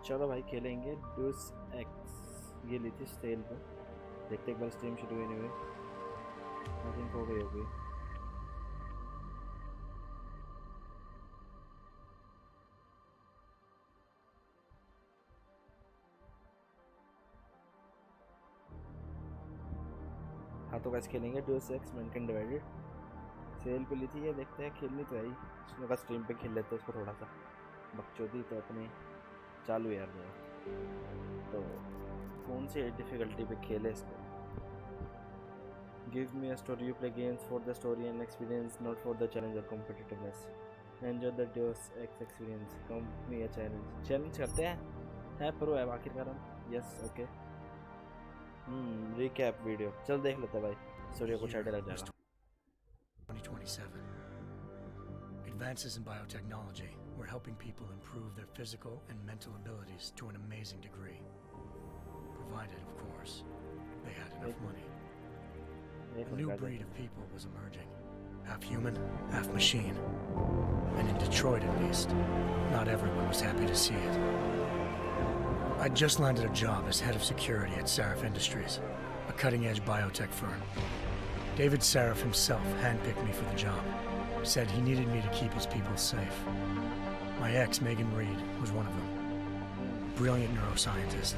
चलो भाई खेलेंगे Deus X। ये ली थी सेल पर, देखते एक बार स्ट्रीम शुरू हुई नहीं हुई। आई थिंक हो गई होगी। हाँ तो कैसे खेलेंगे Deus X mankind divided. Sale पे ली थी ये, देखते हैं खेलनी तो है ही। उसने कहा स्ट्रीम पे खेल लेते हैं उसको थोड़ा सा, बकचोदी तो अपनी चालू यार मेरा। तो कौन सी डिफ़िकल्टी पे खेले इसको। Give me a story, you play games for the story and experience, not for the challenge or competitiveness. Enjoy the Deus X experience, come me a challenge. Challenge करते हैं प्रो है आखिरकार हम। Yes okay. रिकैप वीडियो चल देख लेते हैं भाई, स्टोरी को छाड़े लग जाएगा। 2027. Advances in biotechnology were helping people improve their physical and mental abilities to an amazing degree. Provided, of course, they had enough money. A new breed of people was emerging. Half human, half machine. And in Detroit, at least, not everyone was happy to see it. I'd just landed a job as head of security at Sarif Industries, a cutting-edge biotech firm. David Sarif himself handpicked me for the job. Said he needed me to keep his people safe. My ex, Megan Reed, was one of them. Brilliant neuroscientist,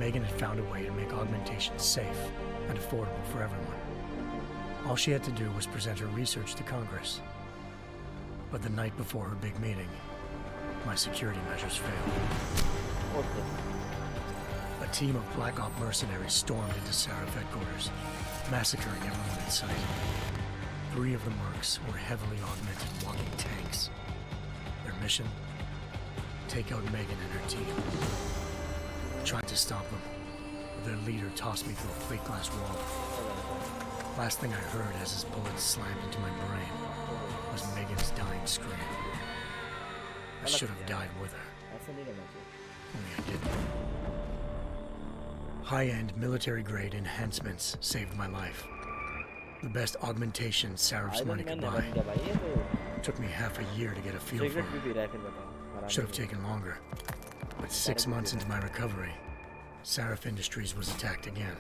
Megan had found a way to make augmentation safe and affordable for everyone. All she had to do was present her research to Congress. But the night before her big meeting, my security measures failed. A team of Black Op mercenaries stormed into Sarif headquarters, massacring everyone in sight. 3 of the mercs were heavily augmented walking tanks. Their mission? Take out Megan and her team. I tried to stop them, but their leader tossed me through a plate glass wall. Last thing I heard as his bullets slammed into my brain was Megan's dying scream. I should have died with her. Only I didn't. High-end military-grade enhancements saved my life. The best augmentation Sarif's money could buy. Took me half a year to get a feel for it. Should have taken longer. But 6 months into my recovery, Sarif Industries was attacked again.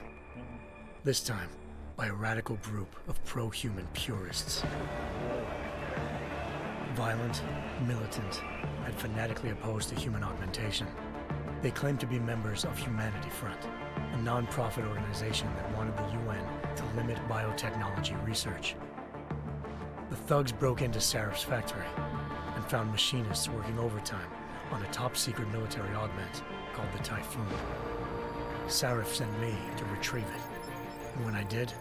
This time, by a radical group of pro-human purists. Violent, militant, and fanatically opposed to human augmentation. They claimed to be members of Humanity Front, a non-profit organization that wanted the UN to limit biotechnology research. The thugs broke into Sarif's factory and found machinists working overtime on a top-secret military augment called the Typhoon. Sarif sent me to retrieve it, and when I did,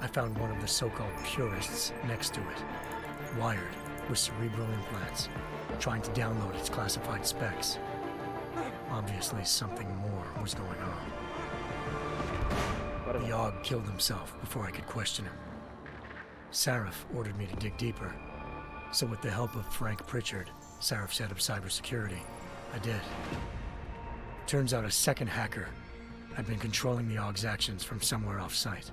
I found one of the so-called purists next to it, wired with cerebral implants, trying to download its classified specs. Obviously, something more was going on. The AUG killed himself before I could question him. Sarif ordered me to dig deeper, so with the help of Frank Pritchard, Sarif's head of cybersecurity, I did. Turns out a second hacker had been controlling the AUG's actions from somewhere off-site.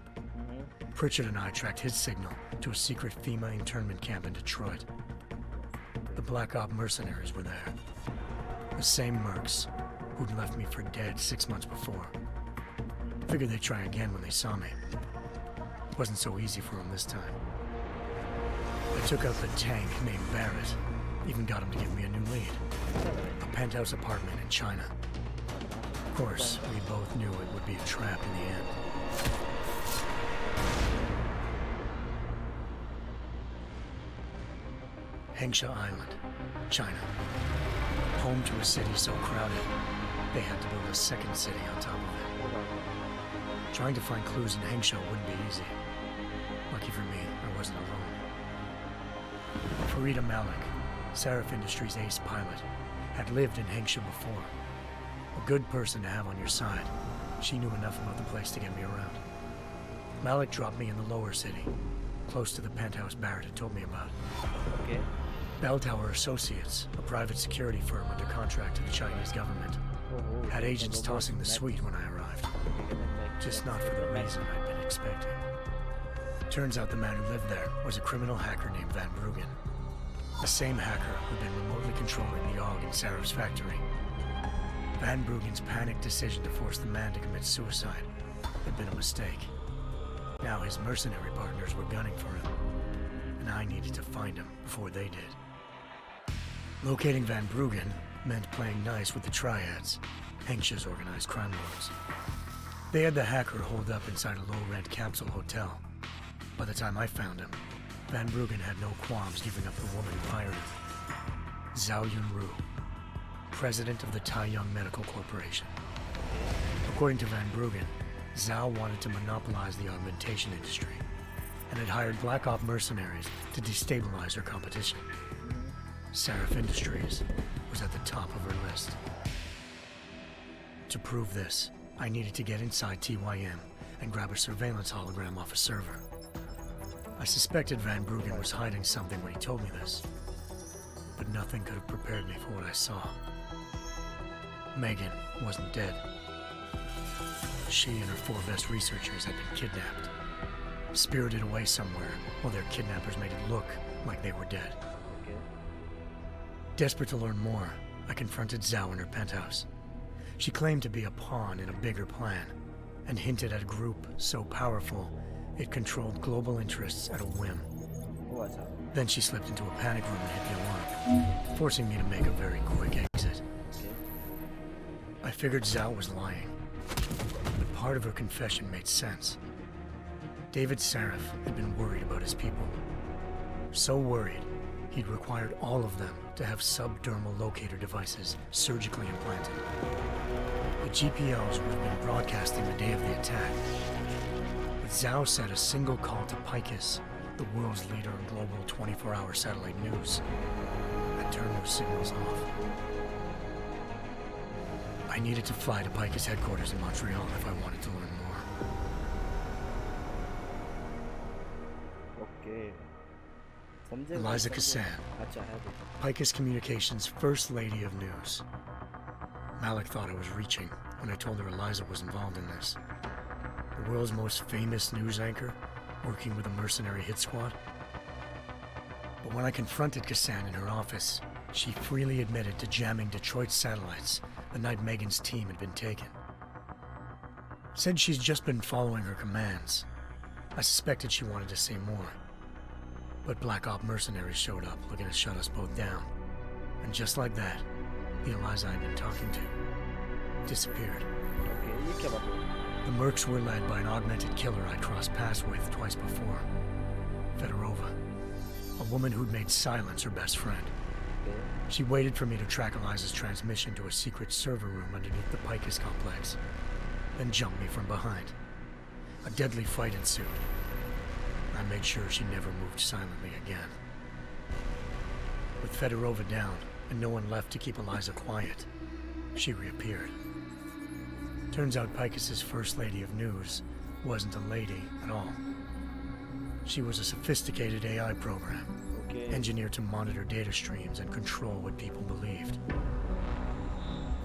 Pritchard and I tracked his signal to a secret FEMA internment camp in Detroit. The Black Op mercenaries were there. The same mercs who'd left me for dead 6 months before. Figured they'd try again when they saw me. Wasn't so easy for them this time. I took out the tank named Barrett. Even got him to give me a new lead. A penthouse apartment in China. Of course, we both knew it would be a trap in the end. Hengsha Island, China. Home to a city so crowded, they had to build a second city on top of it. Trying to find clues in Hengsha wouldn't be easy. Lucky for me, I wasn't alone. Farida Malik, Sarif Industries' ace pilot, had lived in Hengsha before. A good person to have on your side. She knew enough about the place to get me around. Malik dropped me in the lower city, close to the penthouse Barrett had told me about. Okay. Bell Tower Associates, a private security firm under contract to the Chinese government, had agents tossing the suite when I arrived. Just not for the reason I'd been expecting. Turns out the man who lived there was a criminal hacker named Van Bruggen. The same hacker who'd been remotely controlling the AUG in Sarif's factory. Van Bruggen's panicked decision to force the man to commit suicide had been a mistake. Now his mercenary partners were gunning for him, and I needed to find him before they did. Locating Van Bruggen meant playing nice with the triads, Hengsha's organized crime lords. They had the hacker holed up inside a low-rent capsule hotel. By the time I found him, Van Bruggen had no qualms giving up the woman who hired him. Zhao Yunru, president of the Taiyang Medical Corporation. According to Van Bruggen, Zhao wanted to monopolize the augmentation industry and had hired Black Op mercenaries to destabilize her competition. Seraph Industries was at the top of her list. To prove this, I needed to get inside TYM and grab a surveillance hologram off a server. I suspected Van Bruggen was hiding something when he told me this, but nothing could have prepared me for what I saw. Megan wasn't dead. She and her 4 best researchers had been kidnapped, spirited away somewhere while their kidnappers made it look like they were dead. Desperate to learn more, I confronted Zhao in her penthouse. She claimed to be a pawn in a bigger plan, and hinted at a group so powerful it controlled global interests at a whim. Then she slipped into a panic room and hit the alarm, forcing me to make a very quick exit. I figured Zhao was lying, but part of her confession made sense. David Seraph had been worried about his people. So worried, he'd required all of them to have subdermal locator devices surgically implanted. The GPLs would have been broadcasting the day of the attack. But Zhao said a single call to Picus, the world's leader in global 24-hour satellite news, had turned those signals off. I needed to fly to Picus headquarters in Montreal if I wanted to learn more. Okay. Eliza Kassan, Picus Communications' First Lady of News. Malik thought I was reaching when I told her Eliza was involved in this. The world's most famous news anchor, working with a mercenary hit squad. But when I confronted Kassan in her office, she freely admitted to jamming Detroit's satellites the night Megan's team had been taken. Said she's just been following her commands. I suspected she wanted to say more. But Black Op mercenaries showed up looking to shut us both down. And just like that, the Eliza I'd been talking to disappeared. The mercs were led by an augmented killer I'd crossed paths with twice before. Fedorova, a woman who'd made silence her best friend. She waited for me to track Eliza's transmission to a secret server room underneath the Picus complex, then jumped me from behind. A deadly fight ensued. I made sure she never moved silently again. With Fedorova down and no one left to keep Eliza quiet, she reappeared. Turns out Picus's First Lady of News wasn't a lady at all. She was a sophisticated AI program, engineered to monitor data streams and control what people believed.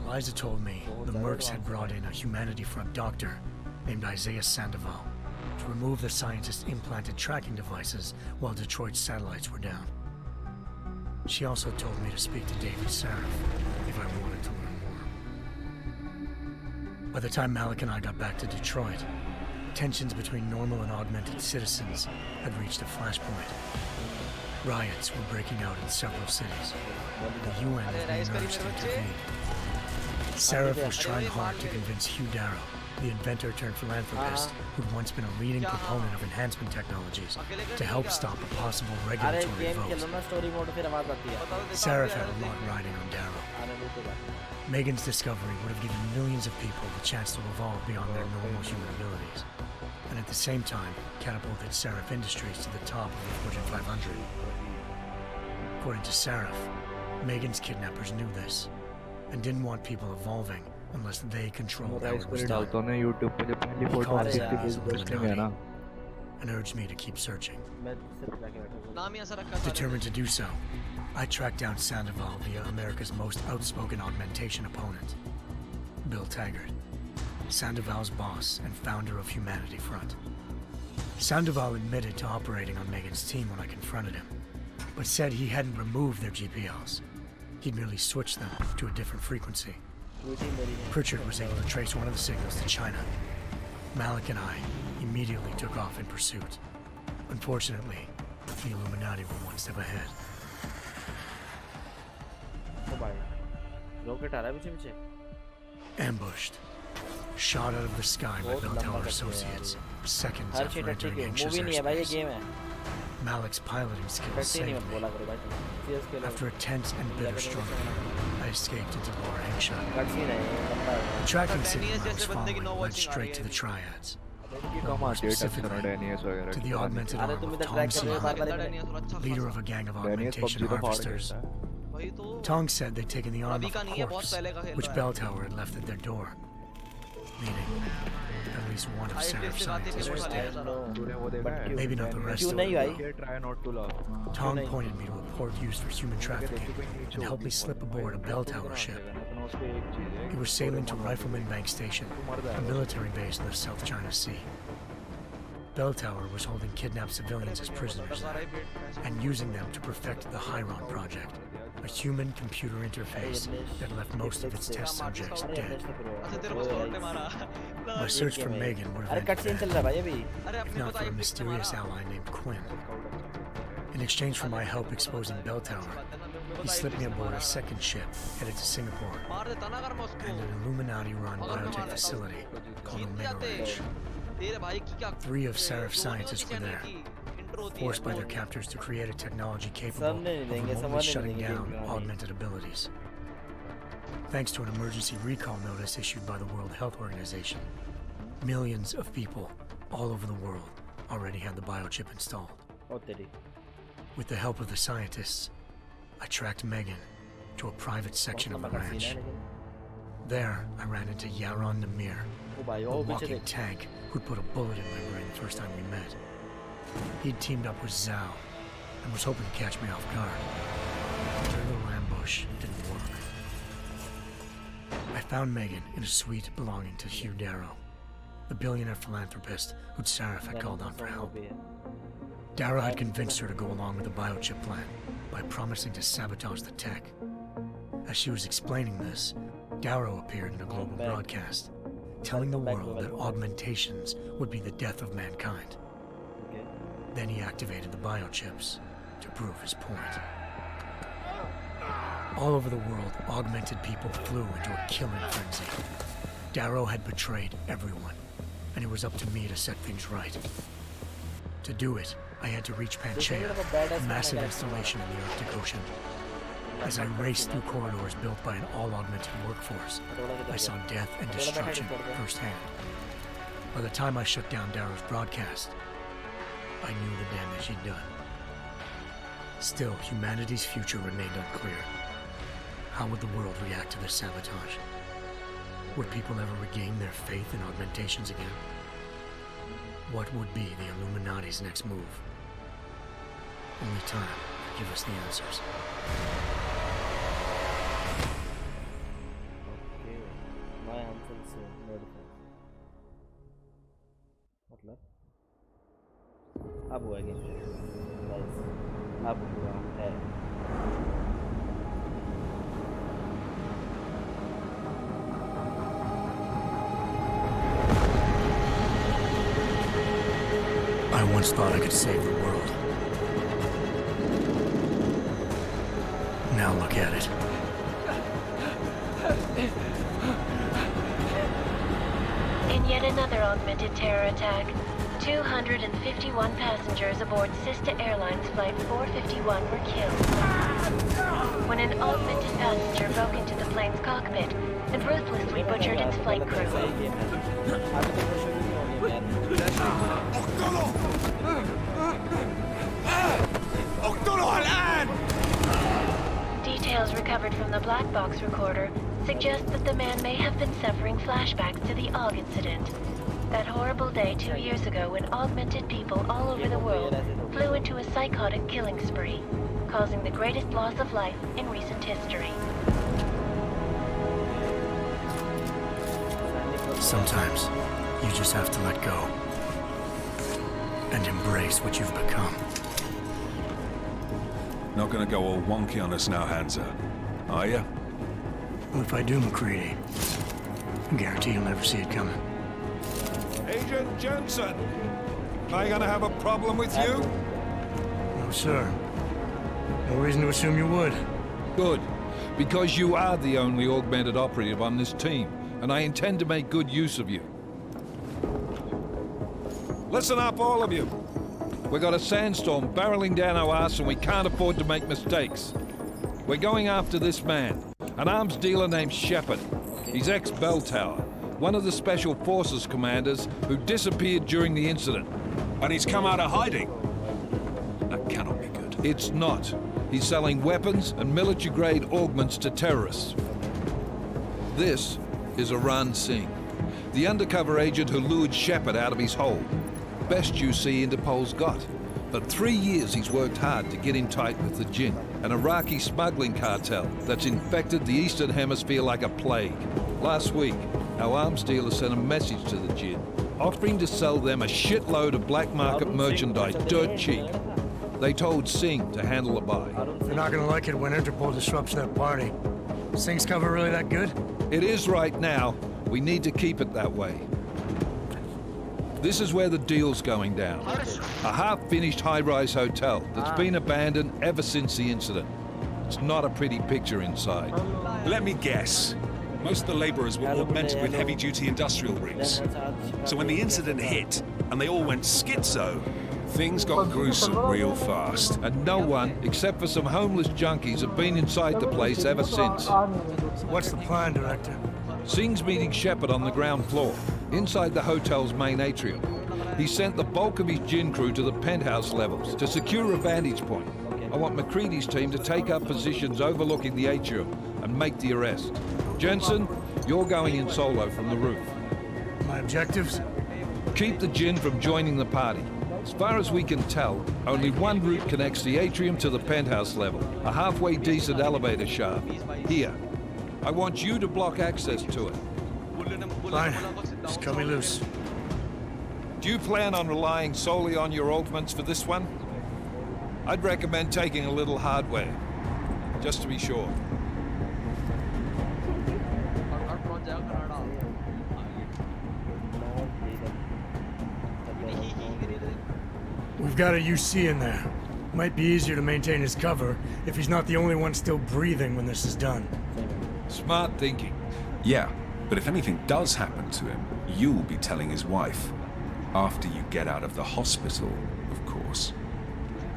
Eliza told me the mercs had brought in a Humanity Front doctor named Isaiah Sandoval to remove the scientist's implanted tracking devices while Detroit's satellites were down. She also told me to speak to David Seraph if I wanted to learn more. By the time Malik and I got back to Detroit, tensions between normal and augmented citizens had reached a flashpoint. Riots were breaking out in several cities. The UN was being urged to intervene. Seraph was trying hard to convince Hugh Darrow, the inventor-turned-philanthropist who'd once been a leading proponent of enhancement technologies, to help stop a possible regulatory vote. Seraph had a lot riding on Darrow. Megan's discovery would have given millions of people the chance to evolve beyond their normal human abilities, and at the same time catapulted Seraph Industries to the top of the Fortune 500. According to Seraph, Megan's kidnappers knew this, and didn't want people evolving unless they controlled how it was done. He called his enemies Illuminati, and urged me to keep searching. Determined to do so, I tracked down Sandoval via America's most outspoken augmentation opponent, Bill Taggart, Sandoval's boss and founder of Humanity Front. Sandoval admitted to operating on Megan's team when I confronted him, but said he hadn't removed their GPLs. He'd merely switched them to a different frequency. Duty मेरी है। Pritchard was able to trace one of the signals to China. Malik and I immediately took off in pursuit. Unfortunately, the Illuminati were one step ahead. ओ भाई, rocket आ रहा है पीछे पीछे। Ambushed. Shot out of the sky by Bell Tower Associates, seconds her after चीज entering ठीक है, anxious movie नहीं है भाई, ये airspace. गेम है। Malik's piloting skills कट्टी नहीं saved मत me. बोला करो भाई तुम। Serious Khelo. After a tense and bitter struggle, I escaped into lower Hangshan. कट्टी नहीं है, बंदा है। The tracking signal I was following led straight to the Triads. More specifically, to the augmented अरे arm तुम of इधर Tong track कर रहे हो बार Sian, bar. leader of a gang of augmentation harvesters. Tong said they'd taken the arm of a corpse, which Bell Tower had left at their door, meaning at least one of Seraph scientists was dead. Maybe not the rest क्यों of नहीं them. भाई? Try not to laugh. Tong pointed me to a port used for human trafficking and helped me slip aboard a Bell Tower ship. We were sailing to Rifleman Bank Station, a military base in the South China Sea. Bell Tower was holding kidnapped civilians as prisoners there, and using them to perfect the Hyron project, a human-computer interface that left most of its test subjects dead. My search for Megan would अरे have cut scene ended चल then, रहा है भाई अभी। if not for a mysterious ally named Quinn. In exchange for my help exposing Bell Tower, he slipped me aboard a second ship headed to Singapore and an Illuminati-run biotech facility called Omega Ridge. 3 of Seraph's scientists were there, forced by their captors to create a technology capable of remotely shutting down augmented abilities. Thanks to an emergency recall notice issued by the World Health Organization, millions of people all over the world already had the biochip installed. ओ तेरी। With the help of the scientists, I tracked Megan to a private section of the लंबा cut scene ranch. है लेकिन। There, I ran into Yaron Namir, ओ भाई a ओ पीछे walking देख। tank who'd put a bullet in my brain the first time we met. He'd teamed up with Zhao and was hoping to catch me off guard. Their little ambush didn't work. I found Megan in a suite belonging to Hugh Darrow, the billionaire philanthropist who'd Saraf had called on for help. Darrow had convinced her to go along with the biochip plan by promising to sabotage the tech. As she was explaining this, Darrow appeared in a global broadcast, telling the world that augmentations would be the death of mankind. Then he activated the biochips to prove his point. All over the world, augmented people flew into a killing frenzy. Darrow had betrayed everyone, and it was up to me to set things right. To do it, I had to reach Panchaea, a massive installation in the Arctic Ocean. As I raced through corridors built by an all-augmented workforce, I saw death and destruction firsthand. By the time I shut down Darrow's broadcast, I knew the damage he'd done. Still, humanity's future remained unclear. How would the world react to this sabotage? Would people ever regain their faith in augmentations again? What would be the Illuminati's next move? Only time could give us the answers. Okay, my answer is no difference. मतलब अब हुआ game guys, अब हुआ है। I once thought I could save the world. Now look at it. In yet another augmented terror attack, 251 passengers aboard Sista Airlines Flight 451 were killed when an augmented passenger broke into the plane's cockpit and ruthlessly butchered its flight crew. Details recovered from the black box recorder suggest that the man may have been suffering flashbacks to the AUG incident. That horrible day 2 years ago when augmented people all over the world flew into a psychotic killing spree, causing the greatest loss of life in recent history. Sometimes, you just have to let go and embrace what you've become. Not gonna go all wonky on us now, Hansa, are ya? Well, if I do, McCready, I guarantee you'll never see it coming. Agent Jensen! Am I gonna have a problem with you? No, sir. No reason to assume you would. Good. Because you are the only augmented operative on this team, and I intend to make good use of you. Listen up, all of you. We got a sandstorm barreling down our arse and we can't afford to make mistakes. We're going after this man, an arms dealer named Shepard. He's ex-Bell Tower, one of the Special Forces commanders who disappeared during the incident. And he's come out of hiding. That cannot be good. It's not. He's selling weapons and military-grade augments to terrorists. This is Aran Singh, the undercover agent who lured Shepard out of his hole. Best you see Interpol's got. For 3 years he's worked hard to get in tight with the Jinn, an Iraqi smuggling cartel that's infected the Eastern Hemisphere like a plague. Last week, our arms dealer sent a message to the Jinn, offering to sell them a shitload of black market merchandise dirt cheap. They told Singh to handle the buy. They're not gonna like it when Interpol disrupts their party. Is Singh's cover really that good? It is right now. We need to keep it that way. This is where the deal's going down. A half-finished high-rise hotel that's been abandoned ever since the incident. It's not a pretty picture inside. Let me guess. Most of the laborers were augmented with heavy-duty industrial rigs. So when the incident hit, and they all went schizo, things got gruesome real fast. And no one, except for some homeless junkies, have been inside the place ever since. What's the plan, Director? Singh's meeting Shepard on the ground floor, inside the hotel's main atrium. He sent the bulk of his Jinn crew to the penthouse levels to secure a vantage point. I want McCready's team to take up positions overlooking the atrium and make the arrest. Jensen, you're going in solo from the roof. My objectives? Keep the Jinn from joining the party. As far as we can tell, only one route connects the atrium to the penthouse level, a halfway decent elevator shaft. Here. I want you to block access to it. Fine. Just cut me loose. Do you plan on relying solely on your augments for this one? I'd recommend taking a little hardware, just to be sure. We've got a UC in there. Might be easier to maintain his cover if he's not the only one still breathing when this is done. Smart thinking. Yeah, but if anything does happen to him, you'll be telling his wife. After you get out of the hospital, of course.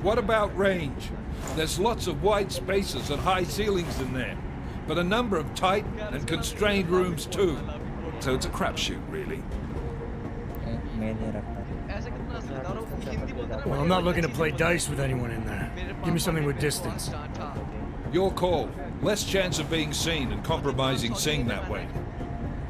What about range? There's lots of wide spaces and high ceilings in there, but a number of tight and constrained rooms too. So it's a crapshoot, really. Well, I'm not looking to play dice with anyone in there. Give me something with distance. Your call. Less chance of being seen and compromising Singh that way.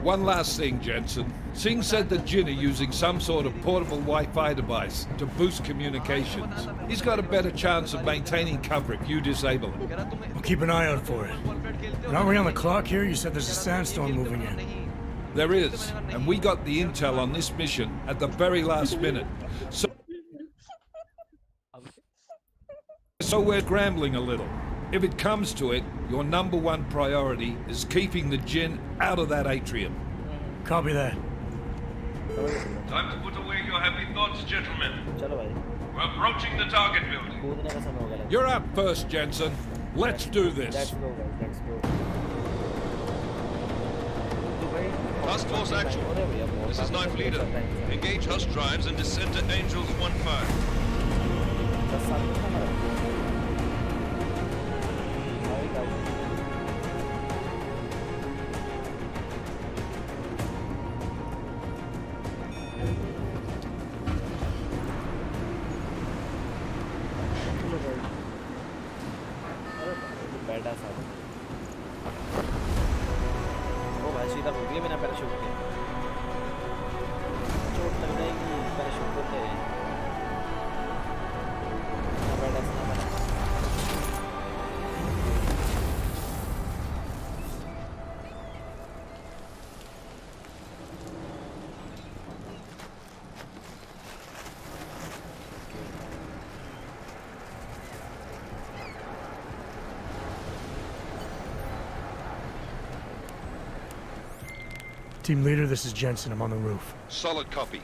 One last thing, Jensen. Singh said the Jinn are using some sort of portable Wi-Fi device to boost communications. He's got a better chance of maintaining cover if you disable it. I'll keep an eye out for it. But aren't we on the clock here? You said there's a sandstorm moving in. There is, and we got the intel on this mission at the very last minute. So we're scrambling a little. If it comes to it, your #1 priority is keeping the Jinn out of that atrium. Copy that. Time to put away your happy thoughts, gentlemen. चलो भाई We're approaching the target building. कूदने का समय हो गया You're up first, Jensen. Let's do this. Let's go guys, let's go. Task Force action. This is Ninth Leader. Engage Hush drives and descend to Angels 1-5. Team leader, this is Jensen. I'm on the roof. Solid copy.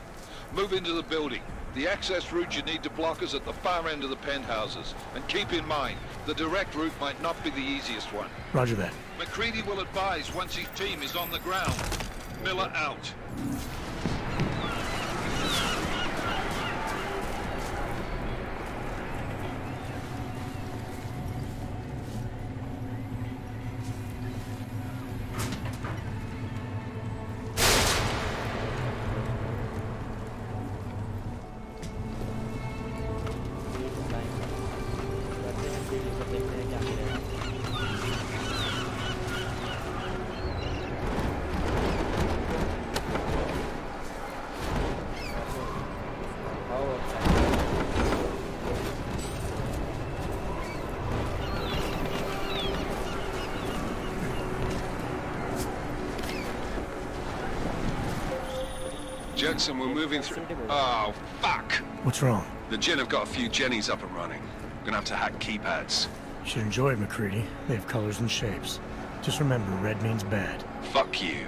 Move into the building. The access route you need to block is at the far end of the penthouses. And keep in mind, the direct route might not be the easiest one. Roger that. McCready will advise once his team is on the ground. Miller out. Jensen, we're moving through... Oh, fuck! What's wrong? The Jinn have got a few Jennies up and running. Gonna have to hack keypads. You should enjoy it, McCready. They have colors and shapes. Just remember, red means bad. Fuck you.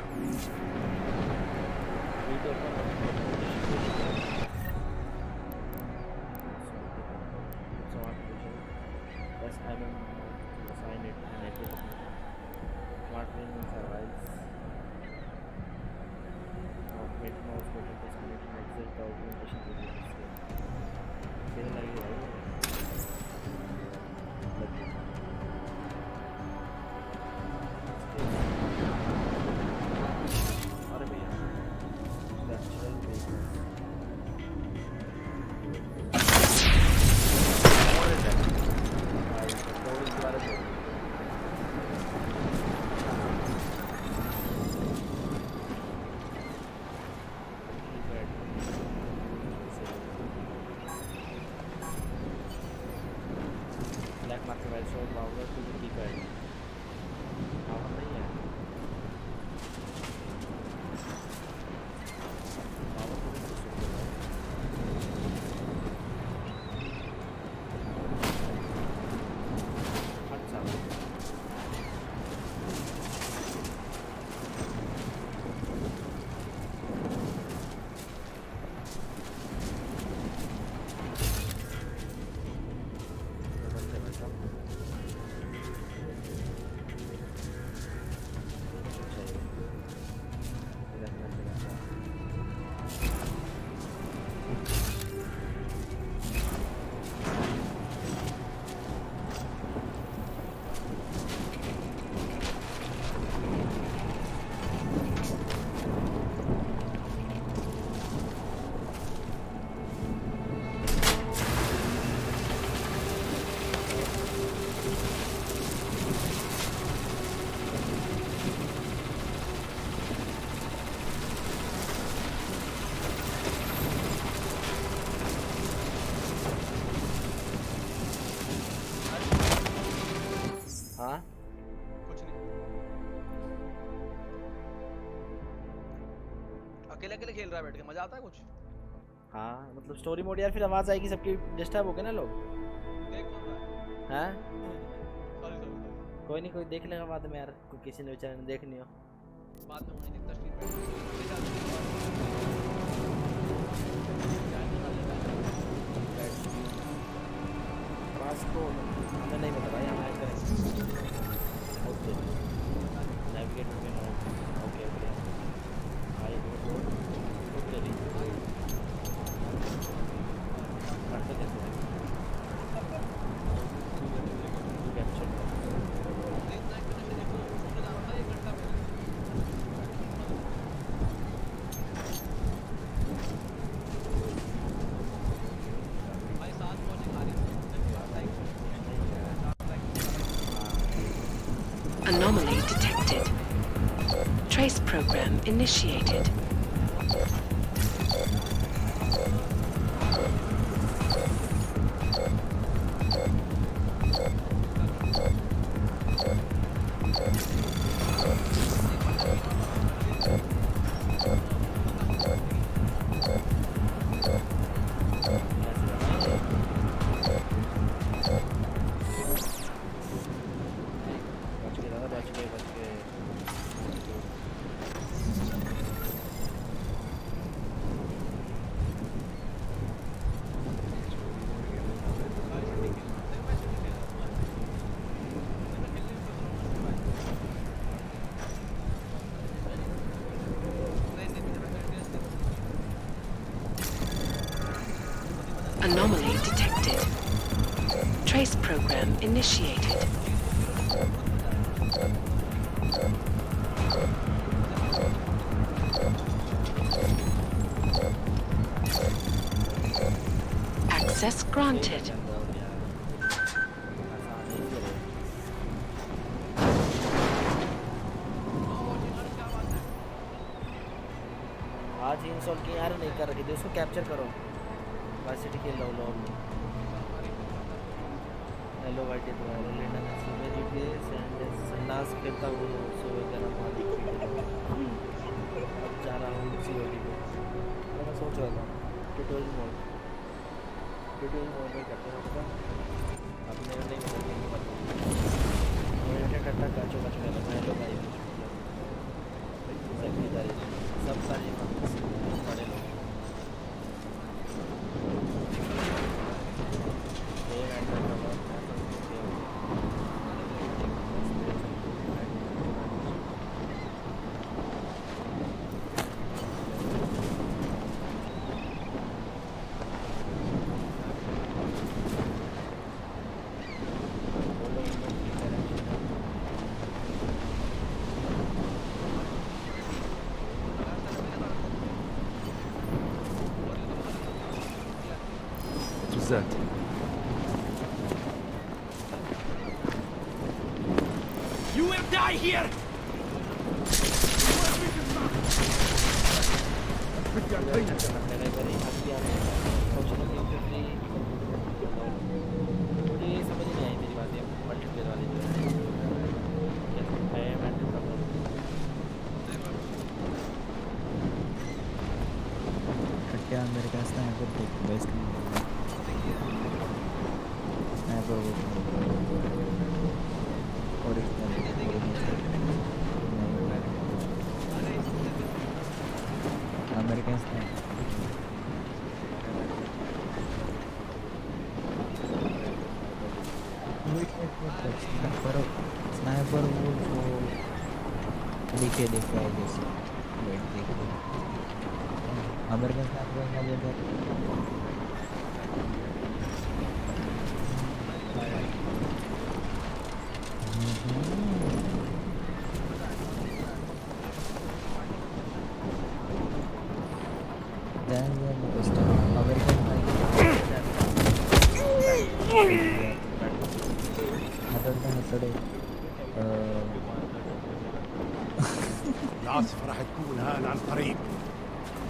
अकेले अकेले खेल रहा है बैठ के मजा आता है कुछ? हाँ मतलब स्टोरी मोड यार, फिर आवाज आएगी सबकी, डिस्टर्ब हो गए ना लोग। देख कौन रहा है? हाँ सॉरी कोई नहीं, कोई देख लेगा बाद में यार, कोई किसी ने बेचारे ने देखनी हो बाद में वहीं दिखता स्ट्रीम पासपोर्ट हमें नहीं पता भाई, हम ऐड करेंगे। ओके नेविगेट में ओके ओके आई को ओके री करते कैसे हैं capture Anomaly detected. Trace program initiated. Anomaly detected. Trace program initiated. Access granted. आज ही इंस्टॉल किया यार, नहीं कर रखी थी उसको, कैप्चर करो। वाइस सिटी खेल लो लो। हेलो भाई, तुम्हारे लेना सुबह जीपीएस एंड संडास करता हूँ सुबह जरा मालिक अब जा रहा हूँ सीओडी पे। मैं सोच रहा था ट्यूटोरियल मोड में करते हैं उसका। अपने नहीं मेरे करता काचो काचो कर रहा है। हेलो भाई, सब सारे बड़े लोग that. You will die here! क्या मेरे पास स्नाइपर देख बेस्ट स्नाइपर और अमेरिकन स्नाइपर वो दिखे देख रहा है जैसे देख अमेरिकन स्नाइपर का लेकर العاصفة راح تكون هان عن قريب.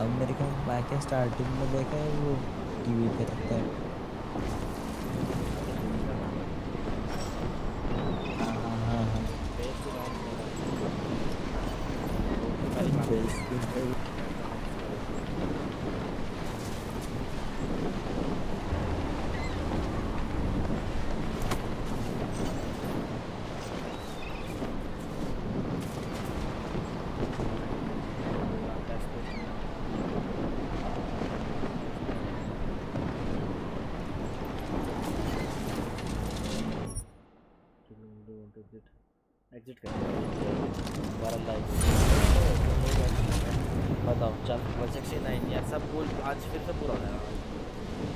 अमेरिकन बाकी स्टार्टिंग में देखा है वो टीवी पे रखता है। एग्जिट कर दोबारा लाइव बताओ। चल 169 यार, सब गोल आज फिर से पूरा हो जाएगा।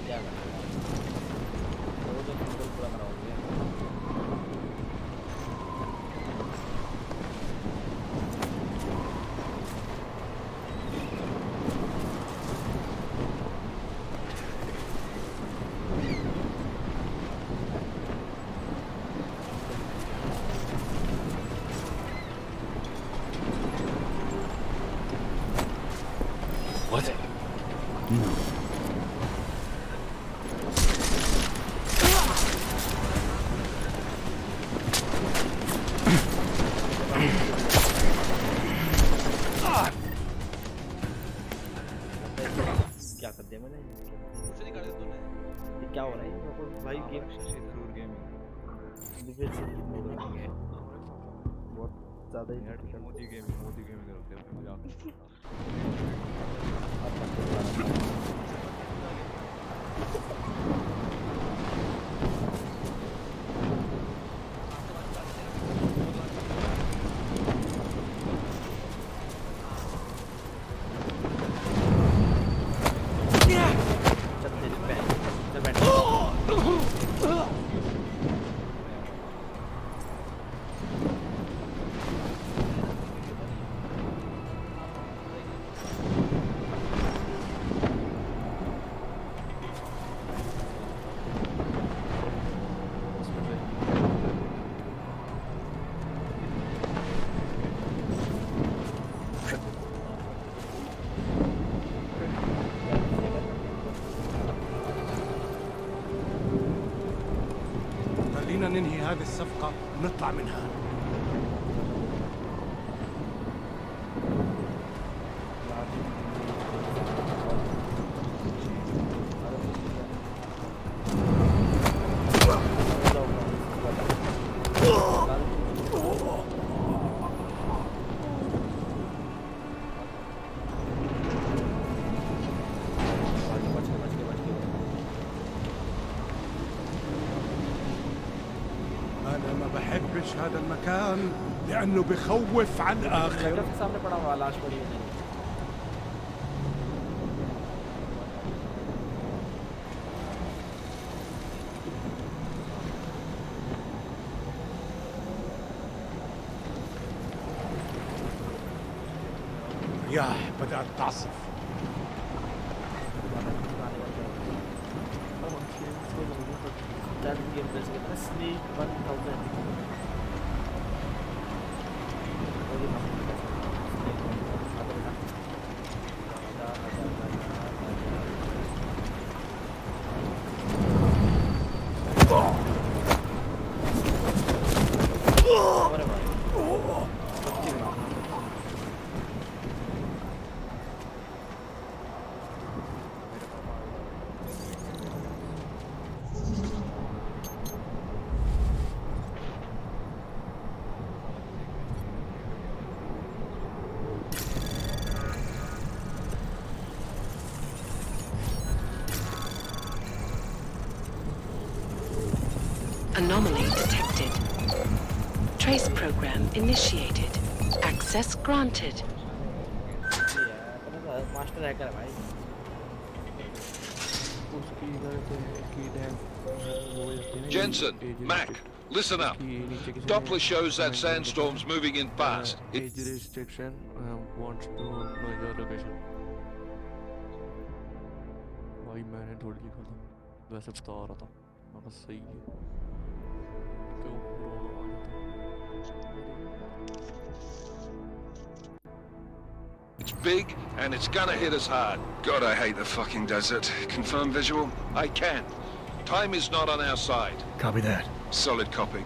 क्या करना है, वो जो गोल पूरा कराओगे। मोदी गेम रखते हैं मजा आता है। ننهي هذه الصفقة ونطلع منها. أنا ما بحبش هذا المكان لأنه بخوف على الآخر. के सामने पड़ा हुआ लाश पड़ी हुई رياح بدأت تعصف. Sleep 1000 Anomaly detected. Trace program initiated. Access granted. Master hacker है भाई Jensen, Mac, listen up. Doppler shows that sandstorm's moving in fast. Age restriction wants to know your location. भाई मैंने थोड़ी लिखा था, वैसे बता रहा था, मगर सही है। क्यों रोना आ जाता? It's big and it's gonna hit us hard. God, I hate the fucking desert. Confirm visual? I can. Time is not on our side. Copy that. Solid copy.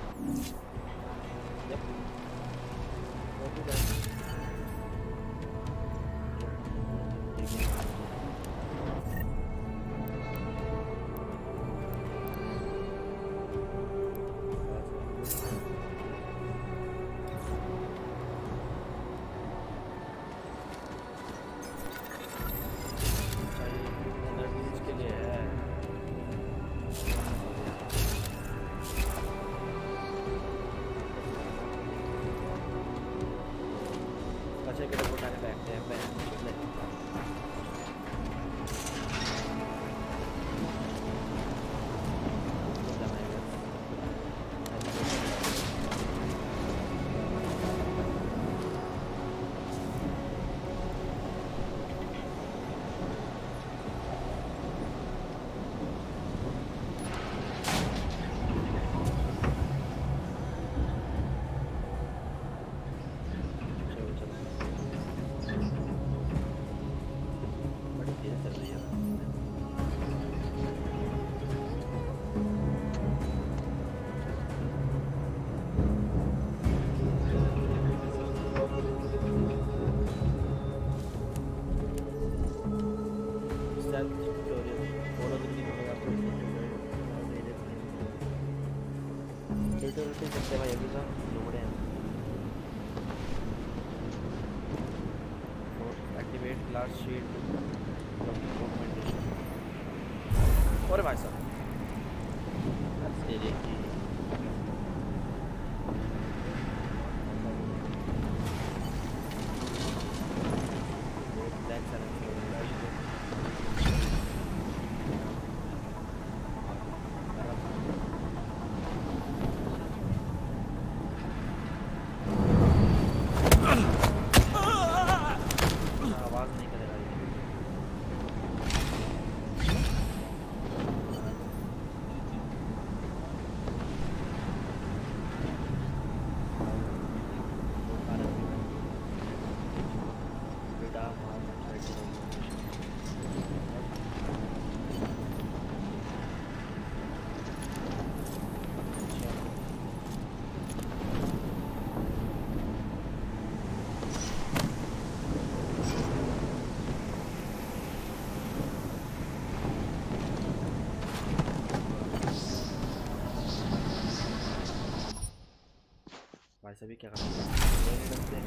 वैसे भी क्या करना है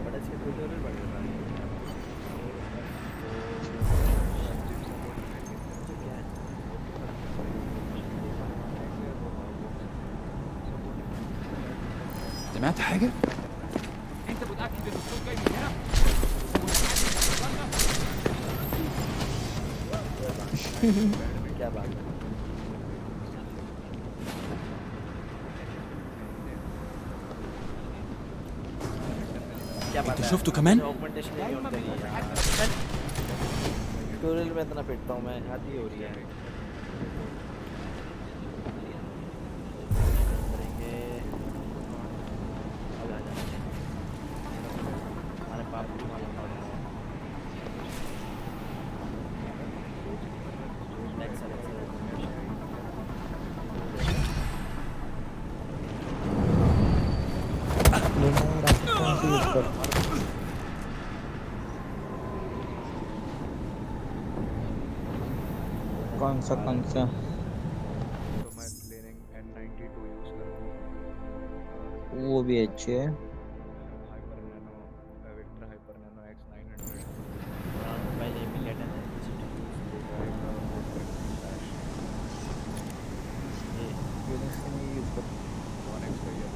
बड़े से ट्यूटोरियल बढ़ रहा है क्या है سمعت حاجة؟ انت متأكد ان الصوت جاي من هنا؟ क्या बात है क्या बात انت है شفته كمان؟ ऑगमेंटेशन नहीं होती है ट्यूटोरियल में इतना पिटता हूँ मैं हद ही हो रही है करेंगे हमारे बाप को मालूम पड़ रहा है कौन सा तो मैं क्लीनिंग N92 यूज करूँगा वो भी अच्छे है hyper nano Victor hyper nano X900 पहले इमीडिएट है ये यूनिक्स में यूज कर 1X का ये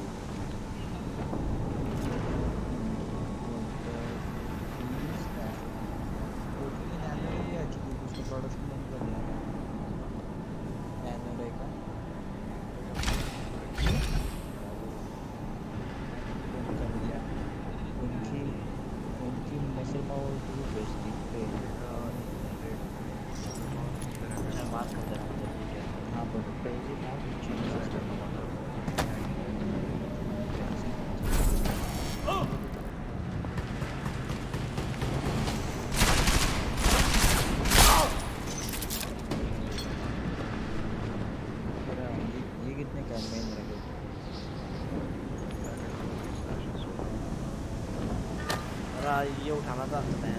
ये उठाना था मैं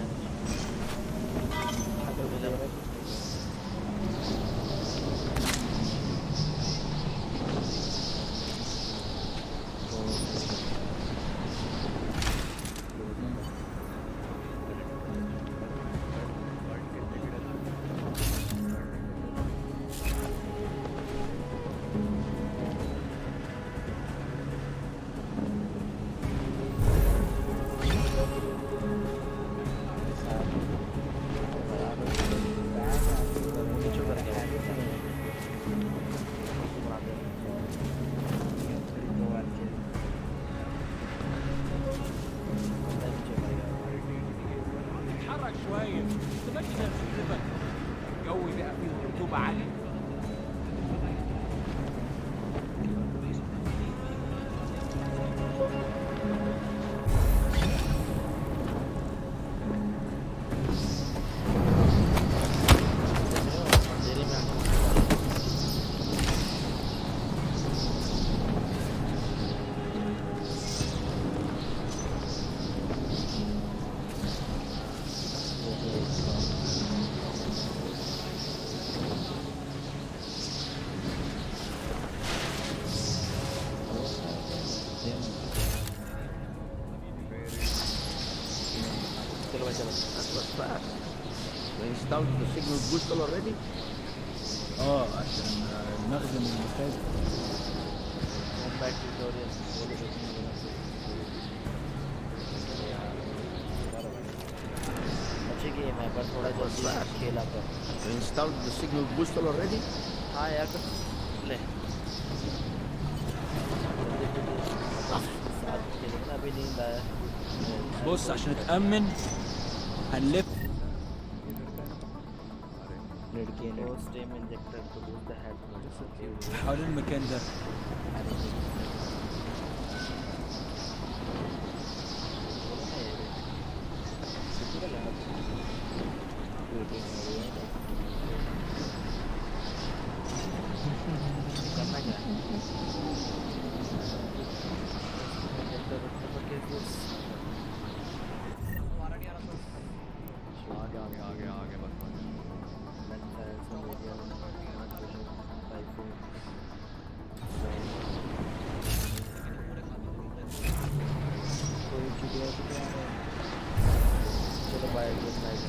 installed the signal booster already? عشان نخدم المكان combat tutorial अच्छी गेम है पर थोड़ा जल्दी खेला कर Installed the signal booster already? हाँ यार ले अभी नींद आया بص عشان اتأمن هنلف लड़के ने stem injector to boost the headphone حوالين المكان ده करना क्या आगे बस bye good night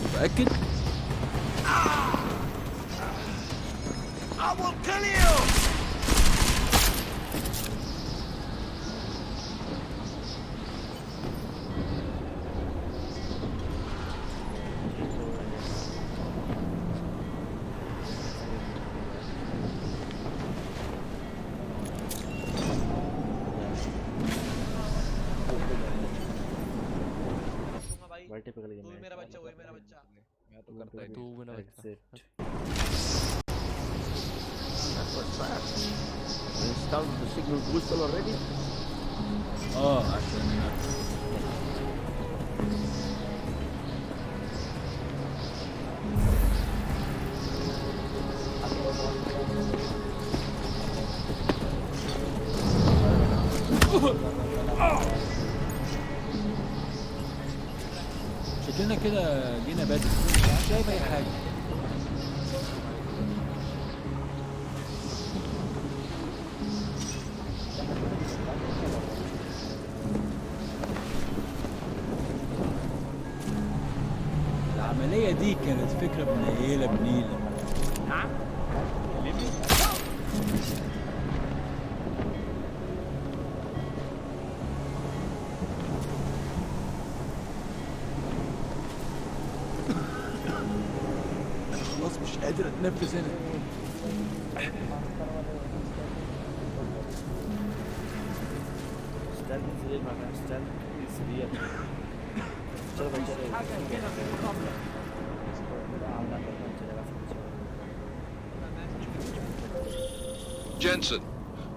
متأكد؟ I will kill you! Multiple तू मेरा बच्चा वही मेरा बच्चा मैं तो करता ही तू मेरा बच्चा That was fast. You installed the signal booster already? عشان شكلنا كده جينا بدري مش شايف اي حاجه العمليه دي كانت فكره منيله بنيله نعم كلمني خلاص مش قادر اتنفس هنا Jensen,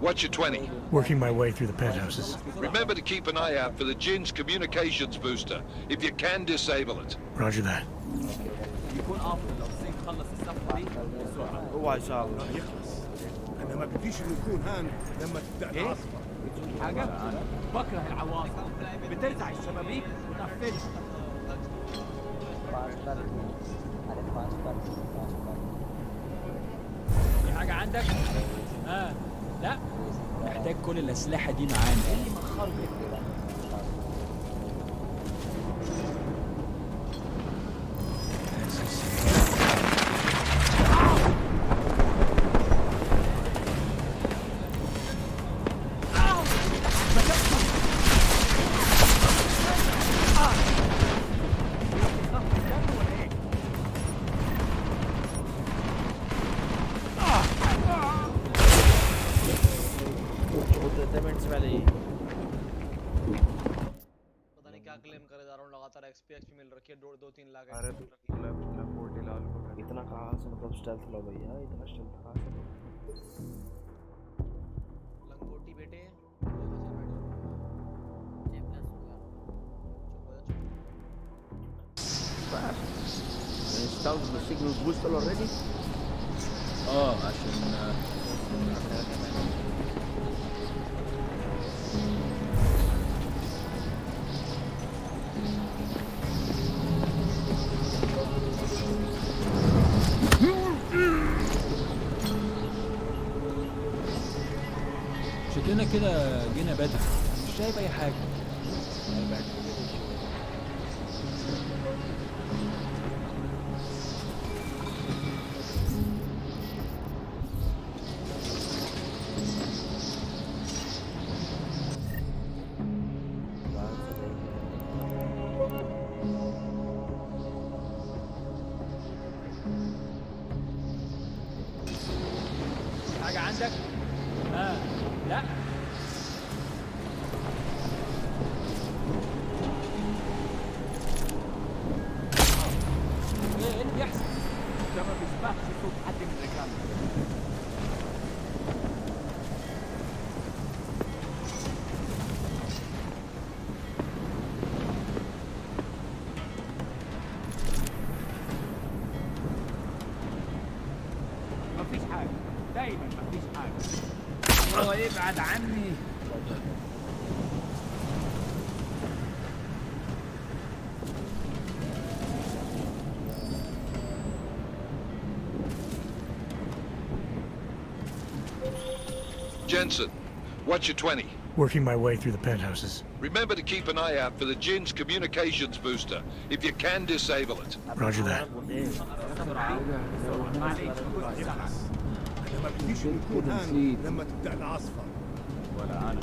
what's your 20? Working my way through the penthouses. Remember to keep an eye out for the Jin's communications booster. If you can, disable it. Roger that. يكون افضل لو زين خلص الصفقه دي بسرعه. هو ان شاء الله يخلص. انا ما بديش انه يكون هان لما تبدا العاصفه. حاجه بكره العواصف بترزع الشبابيك وتقفلها. في حاجه عندك؟ لا محتاج كل الاسلحه دي معانا اللي مخربط كده XPG मिल रखी है 2-3 लाख अरे लंगोटी लाल को इतना कहां से मतलब stealth लो भैया इतना स्टेल्थ कहां से लंगोटी बेटे Fast. You installed the signal booster already? عشان شكلنا كده جينا بدري مش شايف اي حاجه حاجه عندك لا ايه اللي بيحصل ده ما بيسمعش صوت حد من رجالنا. مفيش حاجه دايما مفيش حاجه. هو ابعد عني Jensen, what's your 20? Working my way through the penthouses. Remember to keep an eye out for the Jin's communications booster. If you can, disable it. Roger that. انا ما بديش نكون هان لما تبدا العاصفه. ولا انا.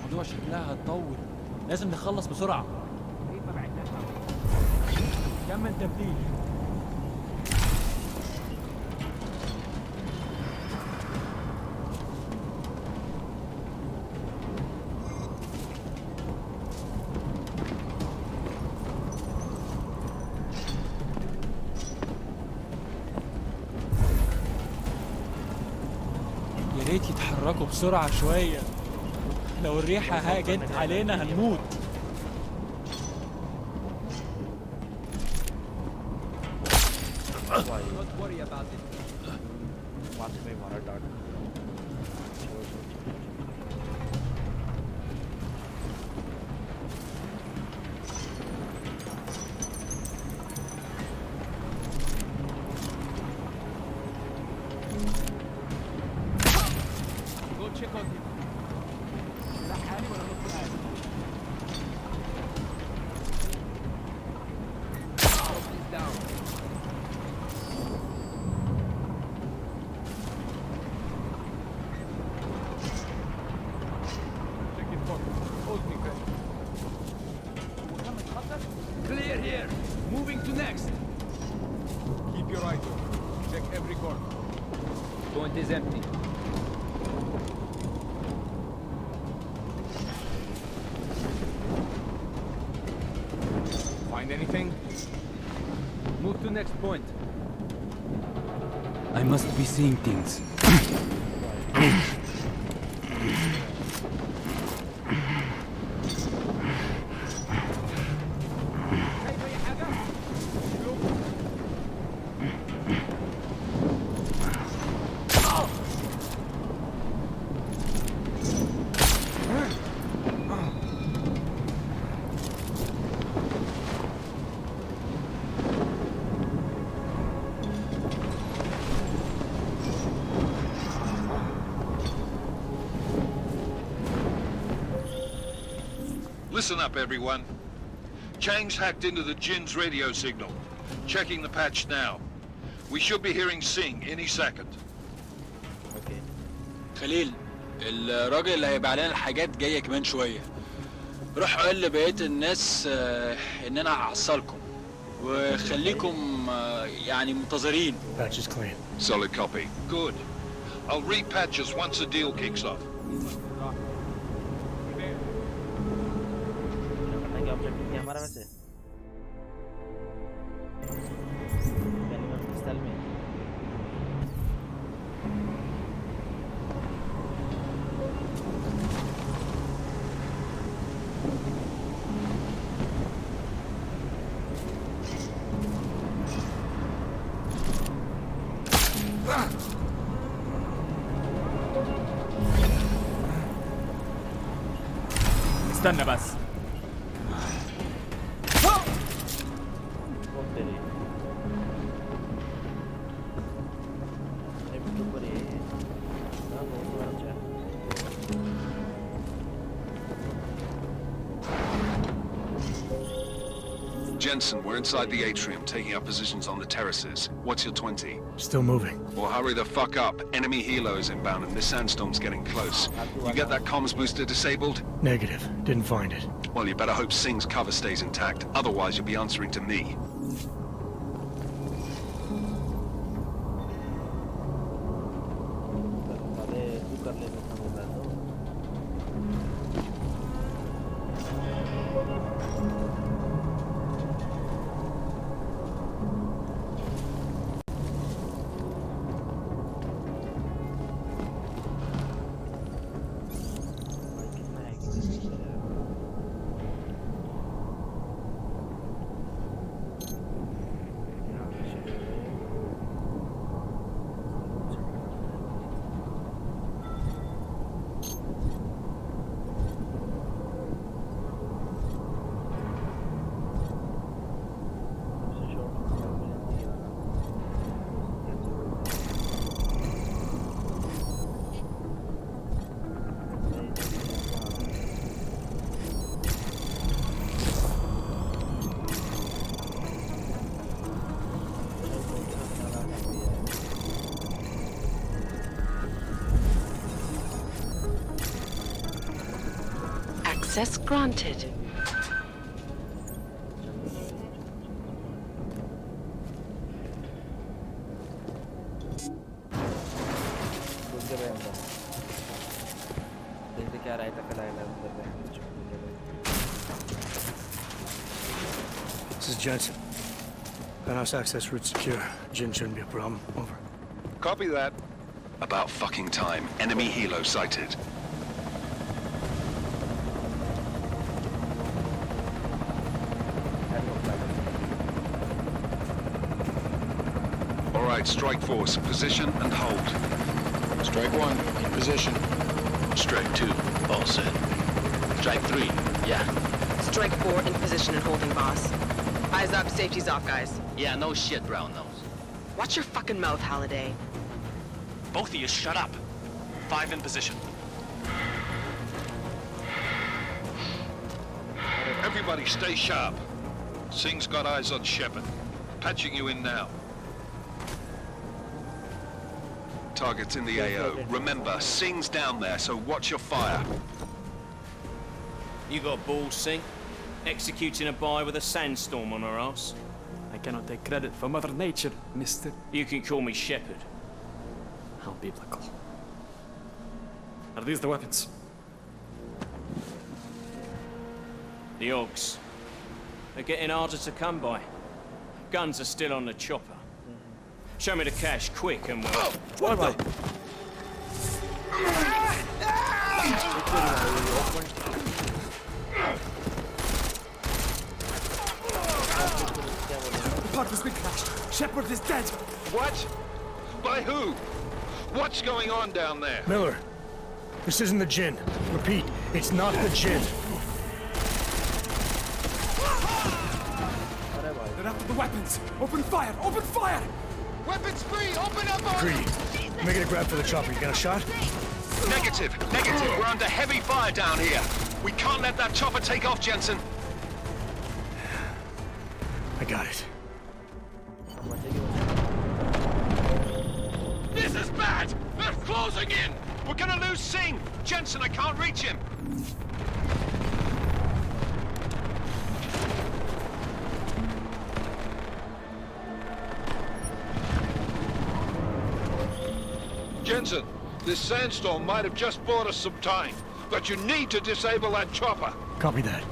الموضوع شكلها هتطول، لازم نخلص بسرعة. كمل تبديل. يا ريت يتحركوا بسرعة شوية، لو الريحة هاجت علينا هنموت. Don't worry about it. Go check on him. سلاح عالي ولا نص عالي؟ He's down. Check it for me. Hold me, Chris. Clear here. Moving to next. Keep your eyes open. Check every corner. Point is empty. Find anything? Move to next point. I must be seeing things. Listen up, everyone. Chang's hacked into the Jin's radio signal. Checking the patch now. We should be hearing Sing any second. اوكي. خليل، الراجل اللي هيبيع لنا الحاجات جاية كمان شوية. روح قول لبقية الناس ان انا هحصلكم وخليكم يعني منتظرين. Patch is clean. Solid copy. Good. I'll repatch us once the deal kicks off. क्या objective क्या हमारा वैसे? कैनिमल पिस्तल में استنى بس. Jensen, we're inside the atrium, taking up positions on the terraces. What's your 20? Still moving. Well, hurry the fuck up. Enemy helo is inbound and this sandstorm's getting close. You get that comms booster disabled? Negative. Didn't find it. Well, you better hope Sing's cover stays intact. Otherwise, you'll be answering to me. Access granted. देखते क्या रायता कलाएगा अंदर में। This is Jensen. Penthouse access route secure. Jin shouldn't be a problem. Over. Copy that. About fucking time. Enemy helo sighted. All right, strike force. Position and hold. Strike 1, in position. Strike 2, all set. Strike 3, yeah. Strike 4 in position and holding, boss. Eyes up, safety's off, guys. Yeah, no shit, brown nose. Watch your fucking mouth, Halliday. Both of you shut up. 5 in position. Everybody stay sharp. Singh's got eyes on Shepard. Patching you in now. Target's in the AO. Remember, Singh's down there, so watch your fire. You got balls, Singh? Executing a buy with a sandstorm on our ass? I cannot take credit for Mother Nature, mister. You can call me Shepard. How biblical. Are these the weapons? The Augs. They're getting harder to come by. Guns are still on the chopper. Show me the cash, quick, and we'll... What the? The pod has been crashed. Shepard is dead. What? By who? What's going on down there? Miller, this isn't the Jinn. Repeat, it's not the Jinn. They're after the weapons. Open fire! Open fire! Weapons free! Open up! Greedy. Make it a grab for the chopper. You got a shot? Negative. We're under heavy fire down here. We can't let that chopper take off, Jensen. I got it. This is bad! They're closing in! We're gonna lose Singh! Jensen, I can't reach him! Jensen, this sandstorm might have just bought us some time, but you need to disable that chopper. Copy that.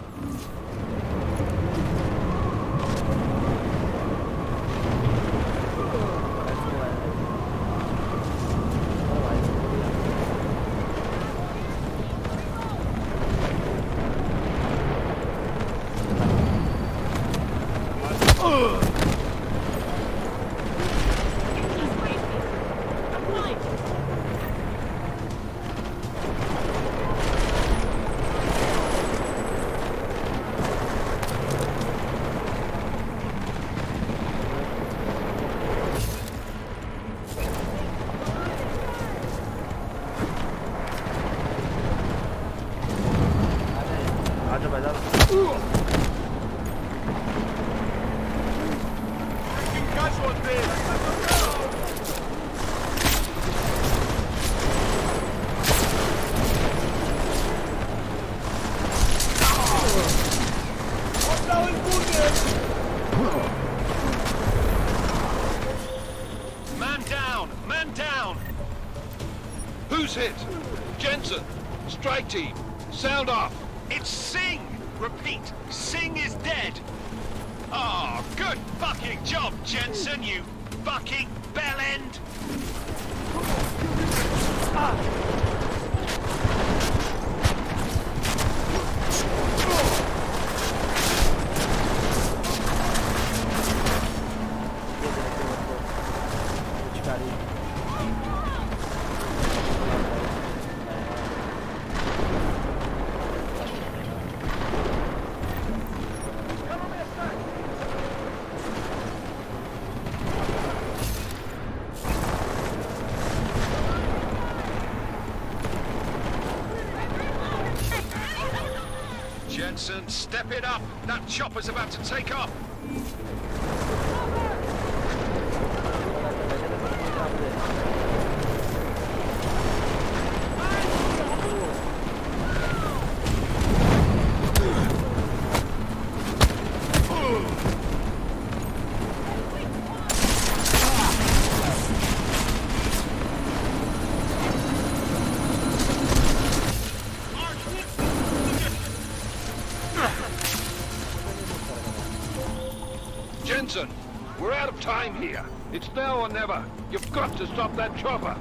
Man down! Who's hit? Jensen, strike team, sound off. It's Singh! Repeat, Singh is dead! Oh, good fucking job, Jensen, you fucking bellend! Jensen, step it up! That chopper's about to take off! Jensen, we're out of time here. It's now or never. You've got to stop that chopper.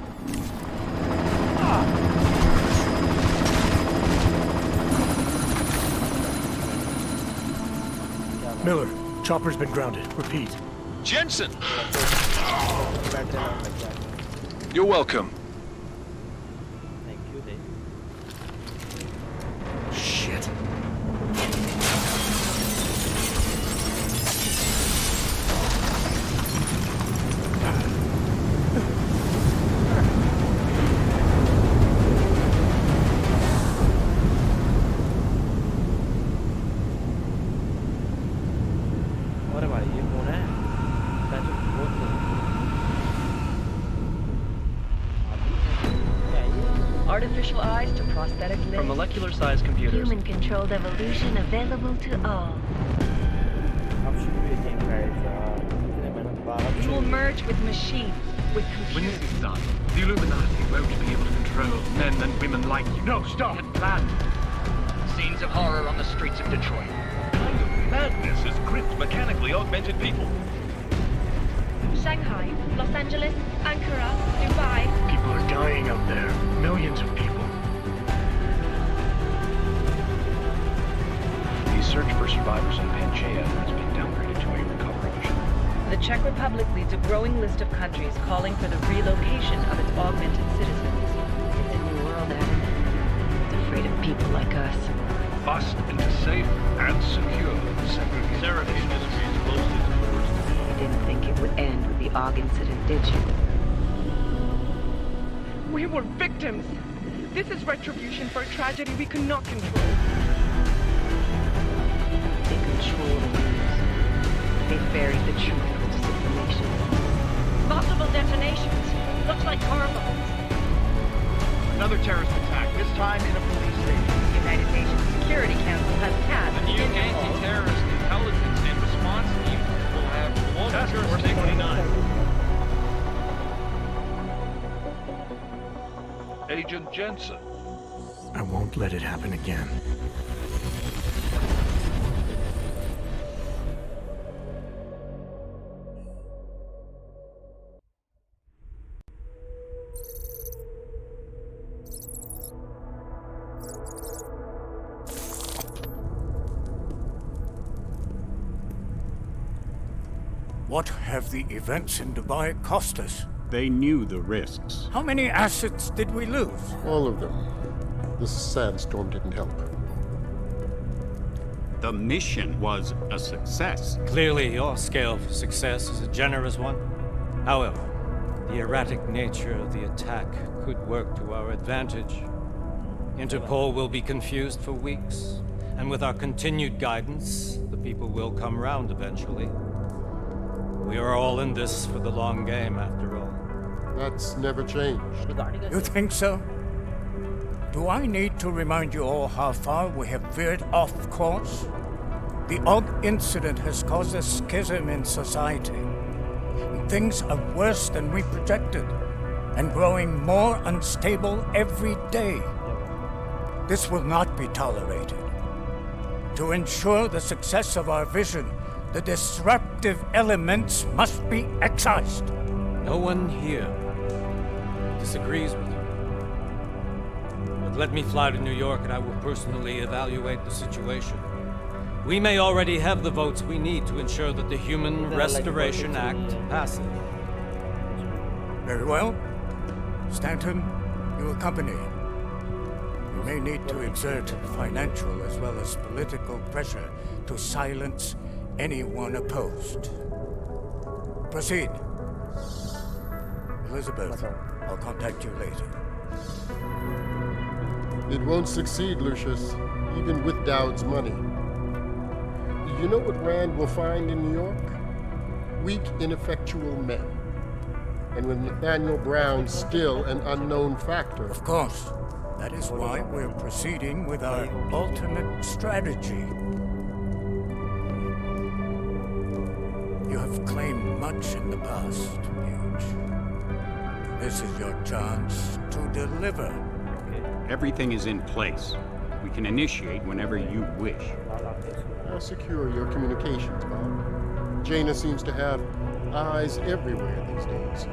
Miller, chopper's been grounded. Repeat. Jensen! You're welcome. Thank you, Dave. Shit. अरे भाई ये कौन है? Artificial eyes to prosthetic limbs. From molecular-sized computers. Human-controlled evolution available to all. You will merge with machines, with computers. When this is done, the Illuminati won't be able to control men and women like you. No, stop! And plan. Scenes of horror on the streets of Detroit. Kind of madness has gripped mechanically augmented people. Shanghai, Los Angeles, Ankara, Dubai. People are dying out there. Millions of people. The search for survivors in Pangaea has been downgraded to a recovery mission. The Czech Republic leads a growing list of countries calling for the relocation of its augmented citizens. It's a new world, Adam. It's afraid of people like us. Bust into safe and secure segregation. Therapy industry is closely towards. You didn't think it would end with the AUG incident, did you? We were victims. This is retribution for a tragedy we cannot control. They control the news. They buried the truth with disinformation. Possible detonations. Looks like car bombs. Another terrorist attack, this time in a police station. The United Nations Security Council has passed The new anti-terrorist intelligence and response team will have Task Force 29. Agent Jensen. I won't let it happen again. What have the events in Dubai cost us? They knew the risks. How many assets did we lose? All of them. The sandstorm didn't help. The mission was a success. Clearly, your scale for success is a generous one. However, the erratic nature of the attack could work to our advantage. Interpol will be confused for weeks, and with our continued guidance, the people will come round eventually. We are all in this for the long game, after all. That's never changed. You think so? Do I need to remind you all how far we have veered off course? The AUG incident has caused a schism in society. Things are worse than we projected, and growing more unstable every day. This will not be tolerated. To ensure the success of our vision, the disruptive elements must be excised. No one here disagrees with you. But let me fly to New York and I will personally evaluate the situation. We may already have the votes we need to ensure that the Human Restoration Act passes. Very well. Stanton, you accompany. We may need to exert financial as well as political pressure to silence anyone opposed. Proceed. Elizabeth, I'll contact you later. It won't succeed, Lucius, even with Dowd's money. You know what Rand will find in New York? Weak, ineffectual men. And with Nathaniel Brown still an unknown factor. Of course. That is why we're proceeding with our alternate strategy. You have claimed much in the past, Huge. This is your chance to deliver. Everything is in place. We can initiate whenever you wish. I'll secure your communications, Bob. Jaina seems to have eyes everywhere these days.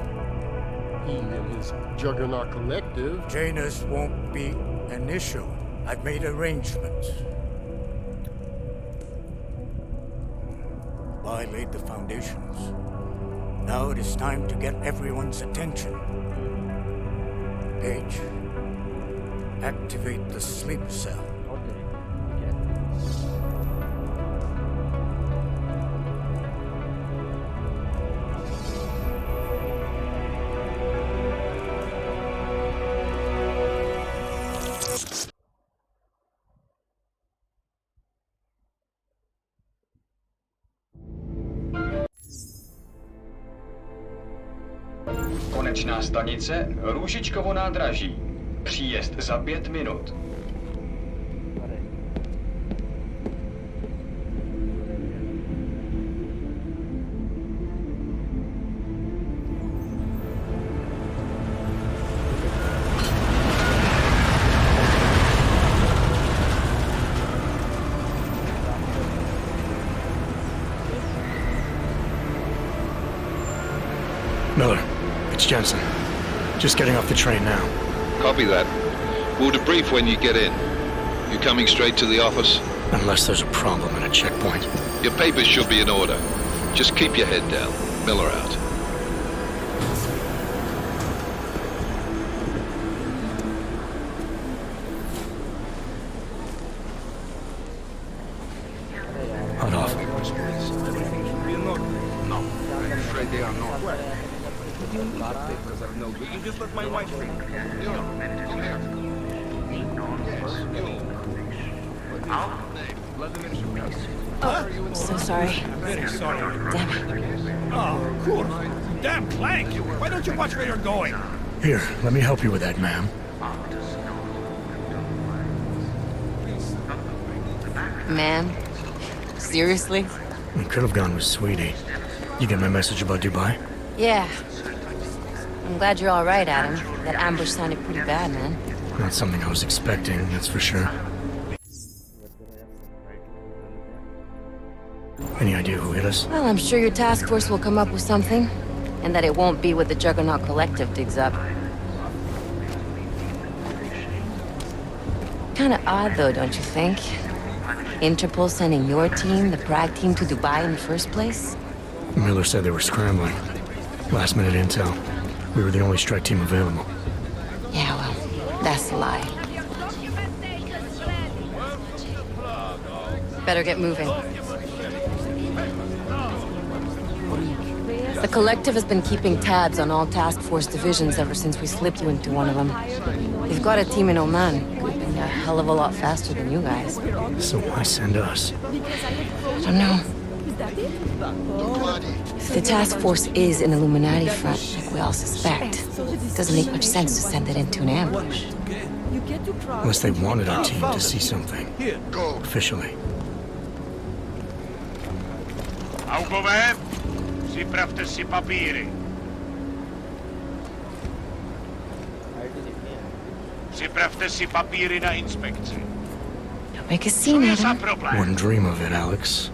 He and his Juggernaut collective. Janus won't be an issue. I've made arrangements. I laid the foundations. Now it is time to get everyone's attention. Paige, activate the sleep cell. Konečná stanice Růžičkovo nádraží. Příjezd za 5 minut. Miller, it's Jensen. Just getting off the train now. Copy that. We'll debrief when you get in. You coming straight to the office? Unless there's a problem at a checkpoint. Your papers should be in order. Just keep your head down. Miller out. Hot off. No, I'm afraid they are not. You need the papers are no good. You just let my wife think. Oh, so sorry. Very sorry. Damn it. Oh, cool. Damn plank! Why don't you watch where you're going? Here, let me help you with that, ma'am. Ma'am? Seriously? We could have gone with Sweetie. You get my message about Dubai? Yeah. I'm glad you're all right, Adam. That ambush sounded pretty bad, man. Not something I was expecting, that's for sure. Any idea who hit us? Well, I'm sure your task force will come up with something. And that it won't be what the Juggernaut Collective digs up. Kinda odd, though, don't you think? Interpol sending your team, the Prague team, to Dubai in the first place? Miller said they were scrambling. Last minute intel. We were the only strike team available. Yeah, well, that's a lie. Better get moving. The Collective has been keeping tabs on all task force divisions ever since we slipped you into one of them. They've got a team in Oman, moving a hell of a lot faster than you guys. So why send us? I don't know. If the task force is an Illuminati front, like we all suspect, it doesn't make much sense to send it into an ambush. Unless they wanted our team to see something. Officially. Augové, připravte si papíry. Připravte si papíry na inspekci. Don't make a scene, Adam. Wouldn't dream of it, Alex.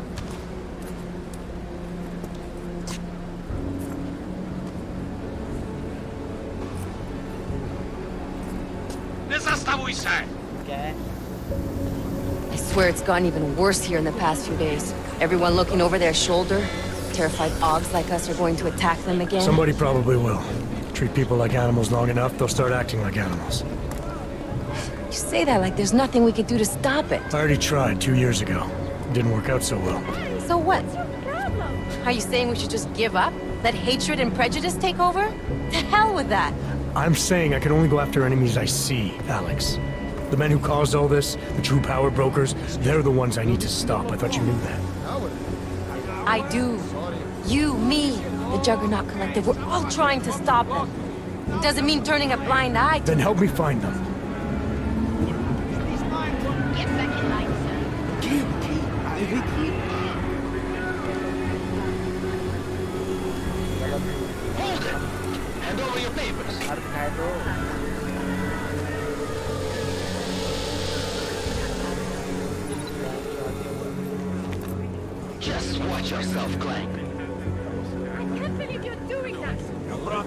Nezastavuj se! I swear it's gotten even worse here in the past few days. Everyone looking over their shoulder. Terrified Augs like us are going to attack them again. Somebody probably will. Treat people like animals long enough, they'll start acting like animals. You say that like there's nothing we could do to stop it. I already tried 2 years ago. Didn't work out so well. So what? Are you saying we should just give up? Let hatred and prejudice take over? To hell with that! I'm saying I can only go after enemies I see, Alex. The men who caused all this, the true power brokers, they're the ones I need to stop. I thought you knew that. I do. You, me, the Juggernaut Collective, we're all trying to stop them. It doesn't mean turning a blind eye to Then help me find them. Hold it! Hand over your papers. Just watch yourself, Clank.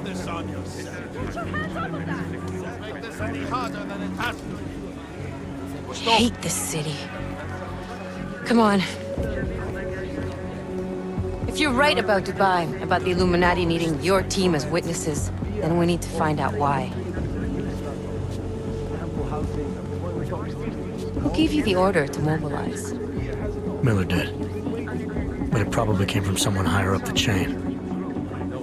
have this on yourself. Get your hands off of that! Don't make this any harder than it has to. I hate this city. Come on. If you're right about Dubai, about the Illuminati needing your team as witnesses, then we need to find out why. Who gave you the order to mobilize? Miller did. But it probably came from someone higher up the chain.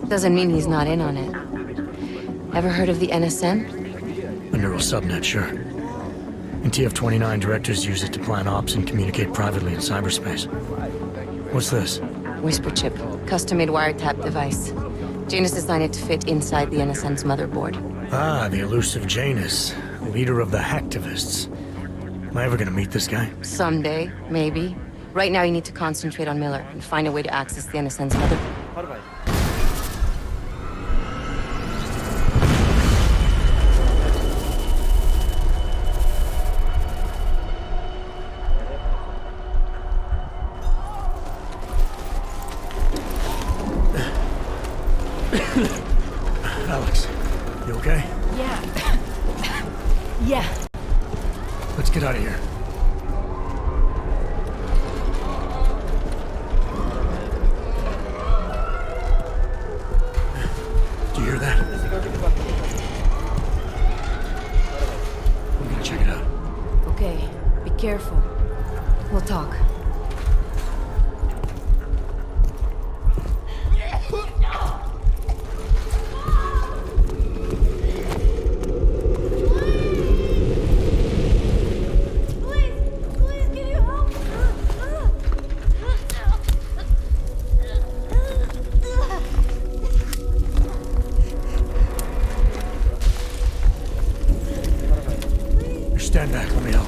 Doesn't mean he's not in on it. Ever heard of the NSN? A neural subnet, sure. In TF-29, directors use it to plan ops and communicate privately in cyberspace. What's this? Whisper chip, custom-made wiretap device. Janus designed it to fit inside the NSN's motherboard. Ah, the elusive Janus, leader of the hacktivists. Am I ever gonna meet this guy? Someday, maybe. Right now you need to concentrate on Miller and find a way to access the NSN's motherboard. Alex, you okay? Yeah. Yeah. Let's get out of here. Do you hear that? I'm gonna check it out. Okay, be careful. We'll talk. Stand back, let me help.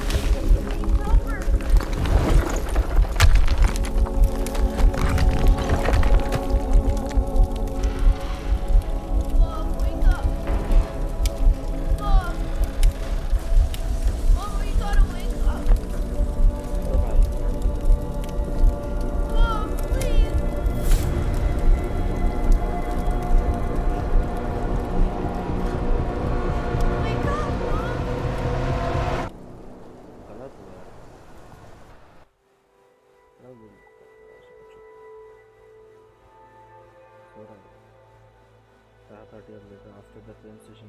After the train station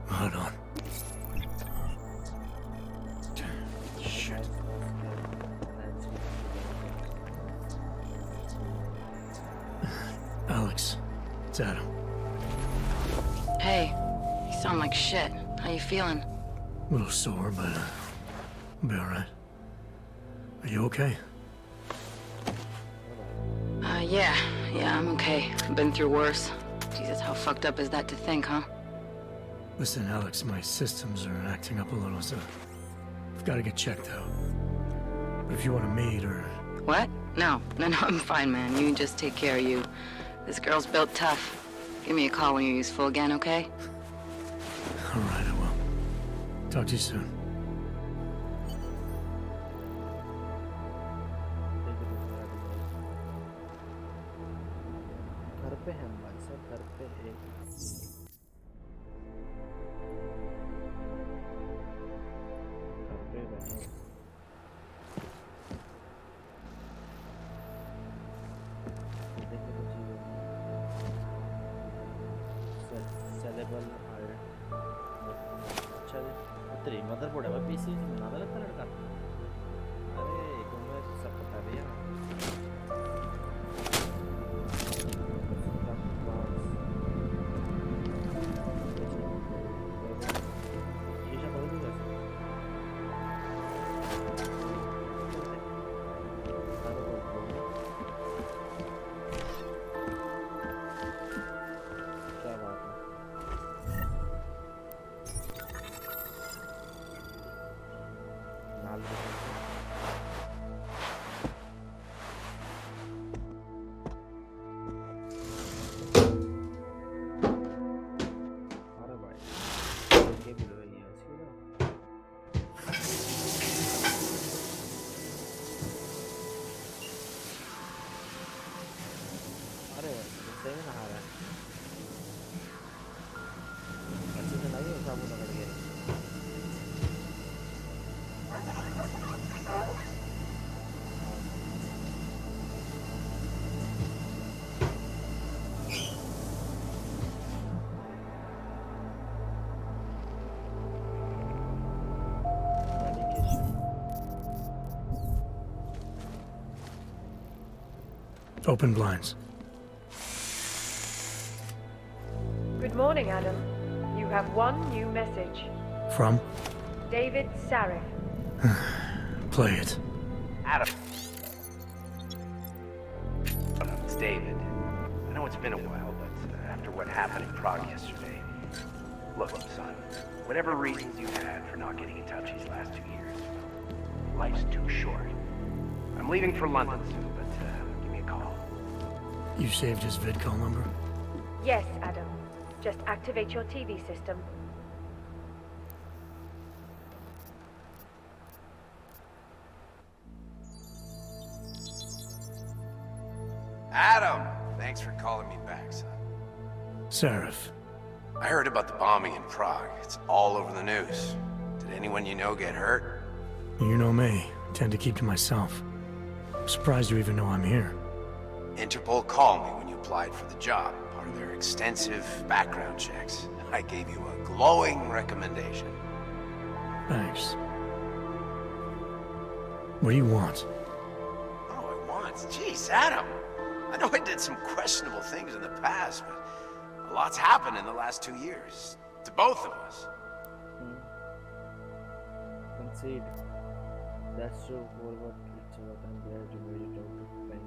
Hold on. Shit. Alex, it's Adam. Hey, you sound like shit. How you feeling? A little sore, but I'll be alright. Are you okay? Yeah, I'm okay. I've been through worse. Jesus, how fucked up is that to think, huh? Listen, Alex, my systems are acting up a little, so I've got to get checked out. But if you want to meet or... What? No, I'm fine, man. You just take care of you. This girl's built tough. Give me a call when you're useful again, okay? Alright, I will. Talk to you soon. Motherboard है PC बना दे लगता लड़का अरे तुम्हें सब पता भैया शीशा खोल दूंगा क्या बात है नाल Open blinds. Good morning, Adam. You have one new message. From? David Sarif. Play it. Adam. It's David. I know it's been a while, but after what happened in Prague yesterday... Look, son, whatever reasons you had for not getting in touch these last 2 years, life's too short. I'm leaving for London soon, but give me a call. You saved his vidcall number? Yes, Adam. Just activate your TV system. Adam! Thanks for calling me back, son. Sarif. I heard about the bombing in Prague. It's all over the news. Did anyone you know get hurt? You know me. I tend to keep to myself. I'm surprised you even know I'm here. Interpol called me when you applied for the job, part of their extensive background checks. I gave you a glowing recommendation. Thanks. What do you want? Oh, I want? Jeez, Adam. I know I did some questionable things in the past, but a lot's happened in the last 2 years. To both of us. Concede. That's true. What it's what I'm glad you made it out of bank.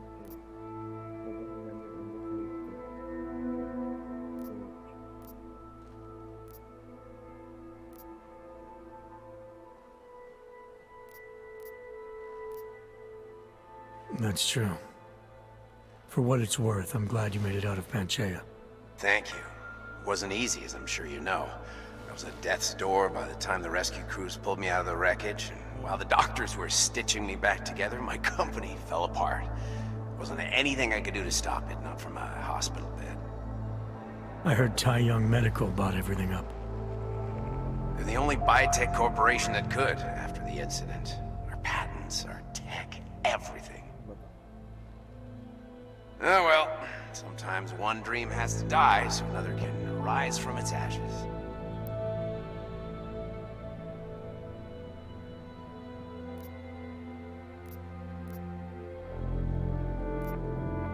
That's true. For what it's worth, I'm glad you made it out of Panchaea. Thank you. It wasn't easy, as I'm sure you know. I was at death's door by the time the rescue crews pulled me out of the wreckage, and while the doctors were stitching me back together, my company fell apart. There wasn't anything I could do to stop it, not from a hospital bed. I heard Tai Young Medical bought everything up. They're the only biotech corporation that could, after the incident. Our patents, our tech, everything. Oh well, sometimes one dream has to die so another can rise from its ashes.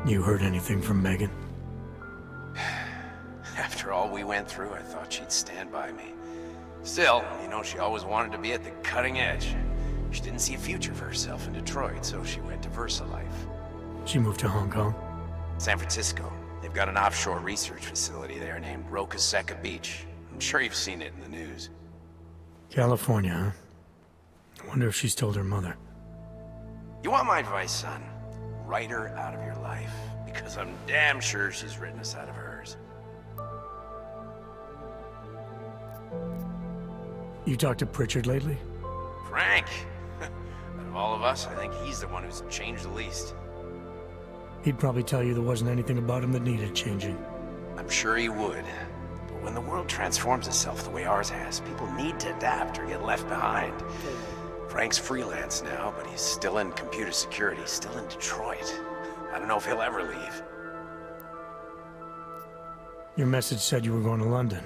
You heard anything from Megan? After all we went through, I thought she'd stand by me. Still, you know, she always wanted to be at the cutting edge. She didn't see a future for herself in Detroit, so she went to VersaLife. She moved to Hong Kong? San Francisco. They've got an offshore research facility there named Rokaseca Beach. I'm sure you've seen it in the news. California, huh? I wonder if she's told her mother. You want my advice, son? Write her out of your life. Because I'm damn sure she's written us out of hers. You talked to Pritchard lately? Frank! Out of all of us, I think he's the one who's changed the least. He'd probably tell you there wasn't anything about him that needed changing. I'm sure he would. But when the world transforms itself the way ours has, people need to adapt or get left behind. Frank's freelance now, but he's still in computer security, still in Detroit. I don't know if he'll ever leave. Your message said you were going to London.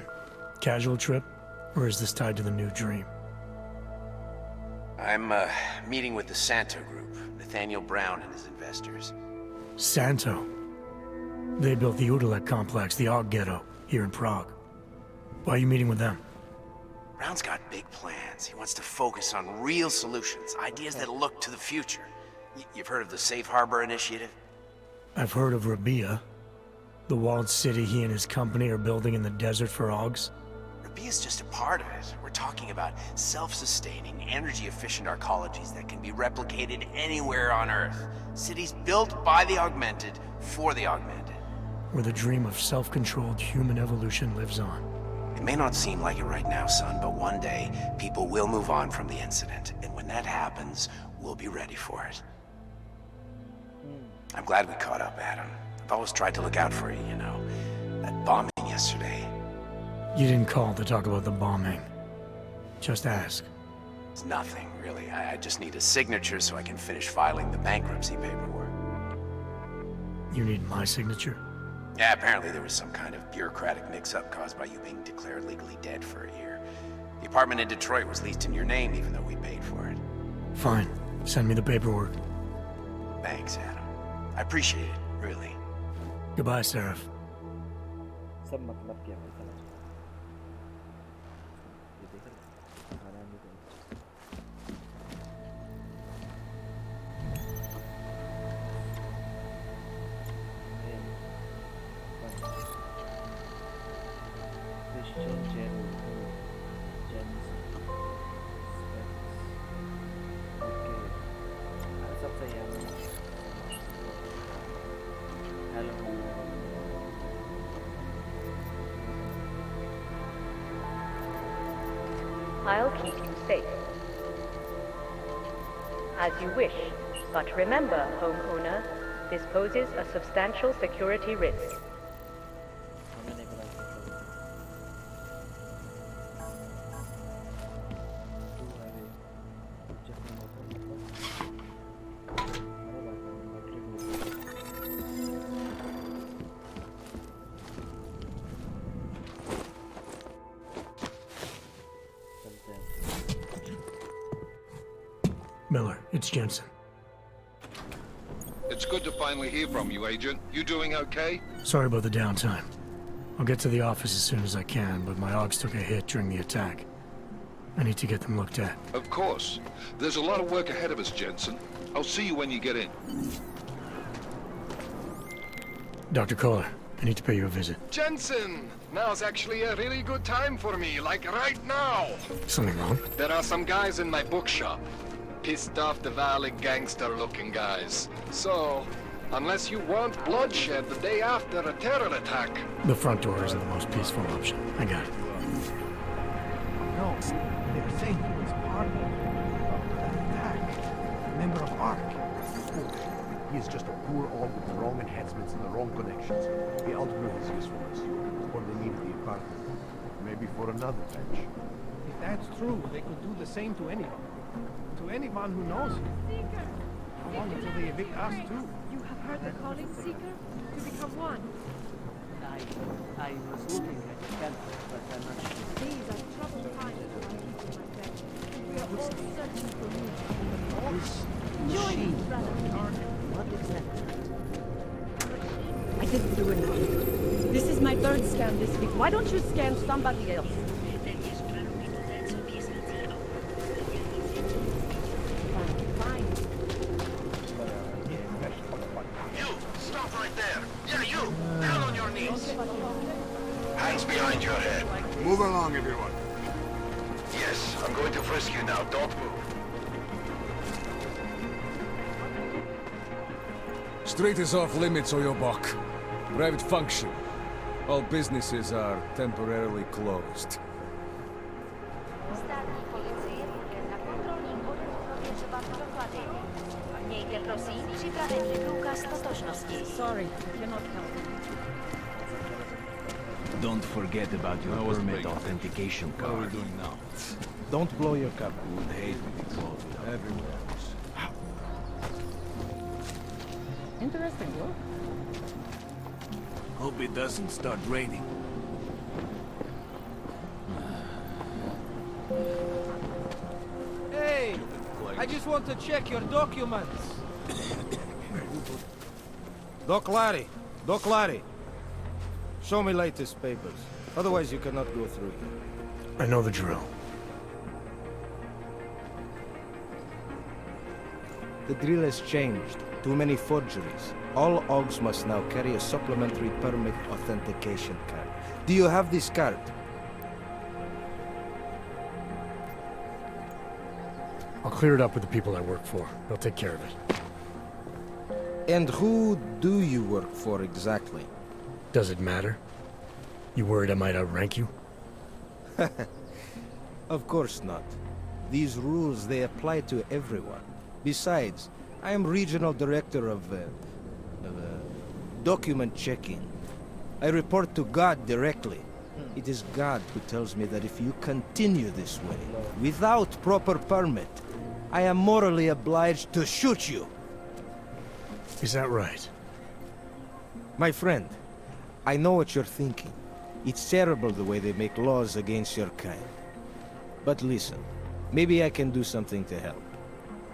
Casual trip? Or is this tied to the new dream? I'm meeting with the Santo Group, Nathaniel Brown and his investors. Santo? They built the Udalek complex, the Og Ghetto, here in Prague. Why are you meeting with them? Brown's got big plans. He wants to focus on real solutions, ideas that look to the future. You've heard of the Safe Harbor Initiative? I've heard of Rabia, the walled city he and his company are building in the desert for Augs. Rabia's just a part of it. We're talking about self-sustaining, energy-efficient arcologies that can be replicated anywhere on Earth. Cities built by the augmented, for the augmented. Where the dream of self-controlled human evolution lives on. It may not seem like it right now, son, but one day, people will move on from the incident. And when that happens, we'll be ready for it. I'm glad we caught up, Adam. I've always tried to look out for you, you know. That bombing yesterday. You didn't call to talk about the bombing. Just ask. It's nothing, really. I just need a signature so I can finish filing the bankruptcy paperwork. You need my signature? Yeah, apparently there was some kind of bureaucratic mix-up caused by you being declared legally dead for a year. The apartment in Detroit was leased in your name even though we paid for it. Fine. Send me the paperwork. Thanks, Adam. I appreciate it. really. Goodbye, Seraph. सब मतलब क्या है समझ ये देख रहे खाना नहीं Christian Jericho Jensen ओके सब सही है hello I'll keep you safe. As you wish, but remember, homeowner, this poses a substantial security risk. Miller, it's Jensen. It's good to finally hear from you, Agent. You doing okay? Sorry about the downtime. I'll get to the office as soon as I can, but my AUGs took a hit during the attack. I need to get them looked at. Of course. There's a lot of work ahead of us, Jensen. I'll see you when you get in. Dr. Kohler, I need to pay you a visit. Jensen! Now's actually a really good time for me, like right now! Something wrong? There are some guys in my bookshop. Pissed off the Valley gangster-looking guys. So, unless you want bloodshed the day after a terror attack... The front door isn't the most peaceful option. I got it. No, they're saying he was part of that attack. A member of ARC. Bullshit. He is just a poor orc with the wrong enhancements and the wrong connections. He outgrew his usefulness. Or they needed the apartment. Maybe for another bench. If that's true, they could do the same to anyone. To anyone who knows him. How long until they evict us too? You have heard the calling, Seeker? To become one. I was looking at the calendar, but I'm not sure. These are troubled times for my people, my friend. We are all searching for you. This Join machine. us, brother. What exactly? I didn't do enough. This is my third scan this week. Why don't you scan somebody else? Hands behind your head. Move along, everyone. Yes, I'm going to frisk you now. Don't move. Street is off limits, Oyobok. Private function. All businesses are temporarily closed. Sorry, cannot help. Don't forget about your permit authentication card. What are we doing now? Don't blow your cover. Would hate to be closed up. Everywhere. Interesting work. Hope it doesn't start raining. Hey! I just want to check your documents. Doc Larry! Doc Larry! Show me latest papers. Otherwise you cannot go through here. I know the drill. The drill has changed. Too many forgeries. All AUGs must now carry a supplementary permit authentication card. Do you have this card? I'll clear it up with the people I work for. They'll take care of it. And who do you work for exactly? Does it matter? You worried I might outrank you? Of course not. These rules, they apply to everyone. Besides, I am regional director of document checking. I report to God directly. It is God who tells me that if you continue this way, without proper permit, I am morally obliged to shoot you. Is that right? My friend, I know what you're thinking. It's terrible the way they make laws against your kind. But listen, maybe I can do something to help.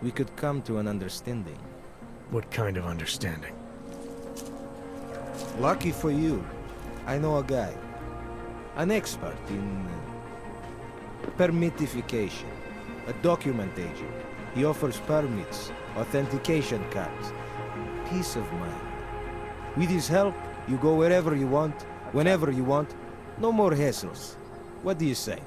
We could come to an understanding. What kind of understanding? Lucky for you, I know a guy. An expert in permitification. A document agent. He offers permits, authentication cards. Peace of mind. With his help, you go wherever you want, whenever you want. No more hassles. What do you say?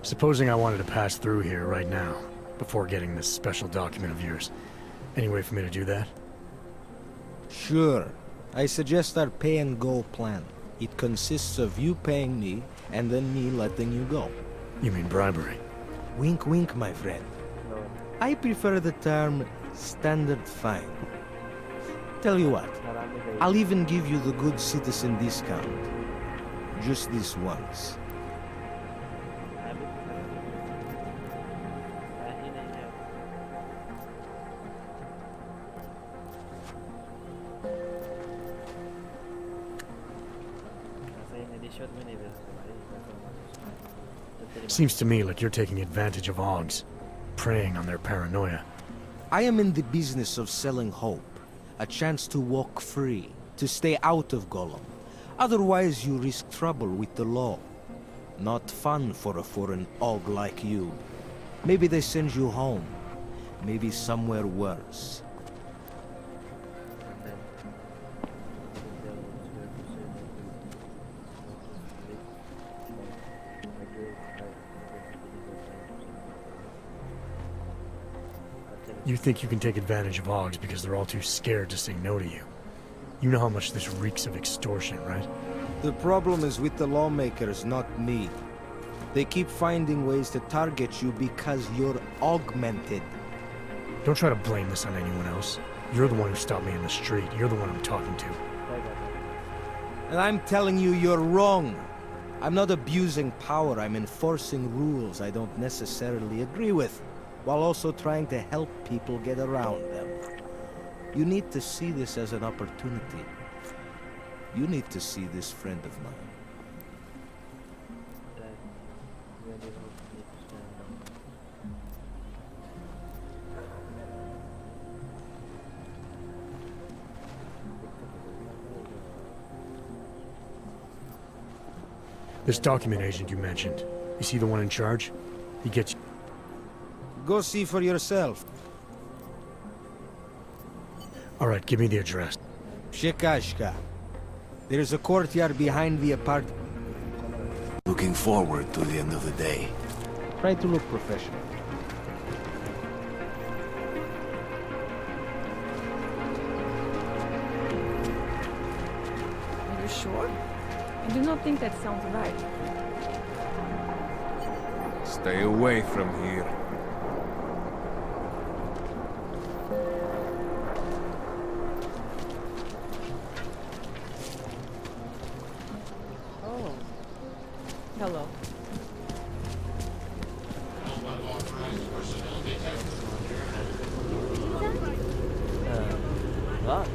Supposing I wanted to pass through here right now, before getting this special document of yours. Any way for me to do that? Sure. I suggest our pay-and-go plan. It consists of you paying me, and then me letting you go. You mean bribery? Wink wink, my friend. I prefer the term standard fine. Tell you what, I'll even give you the good citizen discount. Just this once. Seems to me like you're taking advantage of Augs, preying on their paranoia. I am in the business of selling hope. A chance to walk free, to stay out of Gollum. Otherwise you risk trouble with the law. Not fun for a foreign Aug like you. Maybe they send you home. Maybe somewhere worse. You think you can take advantage of Augs because they're all too scared to say no to you. You know how much this reeks of extortion, right? The problem is with the lawmakers, not me. They keep finding ways to target you because you're augmented. Don't try to blame this on anyone else. You're the one who stopped me in the street. You're the one I'm talking to. And I'm telling you, you're wrong. I'm not abusing power. I'm enforcing rules I don't necessarily agree with, while also trying to help people get around them. You need to see this as an opportunity. You need to see this friend of mine. This document agent you mentioned, is he the one in charge? He gets you. Go see for yourself. Alright, give me the address. Shikashka. There's a courtyard behind the apartment. Looking forward to the end of the day. Try to look professional. Are you sure? I do not think that sounds right. Stay away from here. Oh. Hello. What?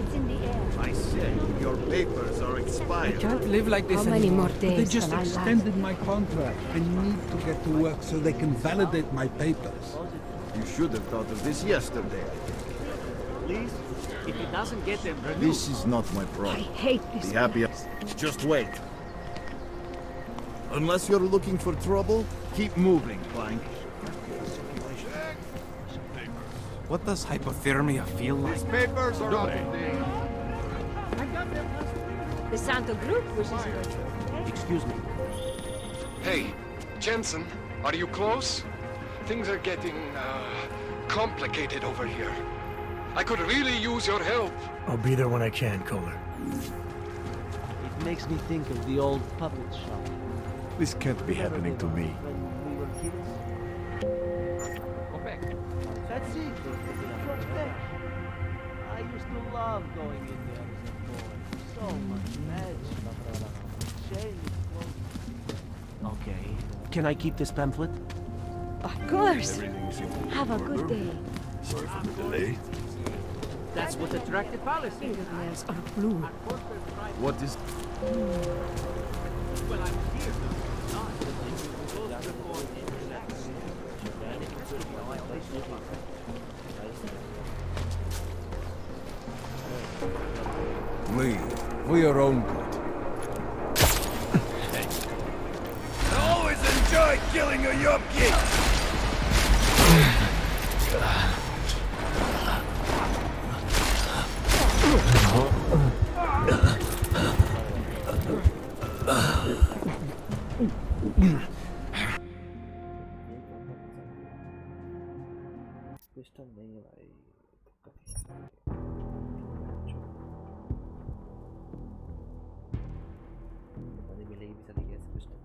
It's in the air. I said your papers are expired. I can't live like this How many anymore. more days They just can I last? extended my contract. I need to get to work so they can validate my papers. You should have thought of this yesterday. Please, if it doesn't get them renewed. This is not my problem. I hate this Be happy. Just wait. Unless you're looking for trouble, keep moving, Plank. What does hypothermia feel like? These papers are out of date. The Santo group wishes you were. Excuse me. Hey, Jensen, are you close? Things are getting, complicated over here. I could really use your help. I'll be there when I can, Kohler. It makes me think of the old puppet shop. This can't be happening to me. When we were kids. Go back. That's it. Front deck. I used to love going in there as a boy. So much magic. Shame it's closed. Okay. Can I keep this pamphlet? Of course. Have a good day. Sorry for the delay. That's what attracted Palace. Fingernails are blue. What is... Well, I'm here. Not. Both report Leave. For your own good. I always enjoy killing a yupki! Piston नहीं है भाई पता नहीं मिलेगी भी चली gas piston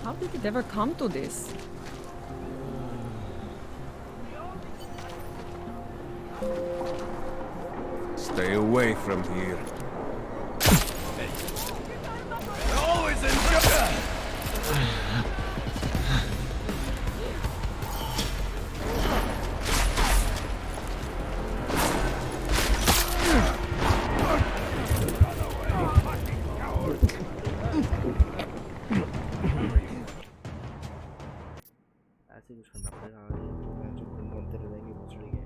How did it ever come to this? Stay away from here. I always enjoy... ऐसे कुछ करना पड़ेगा मैं जो बनते रहेंगे भोसड़ी के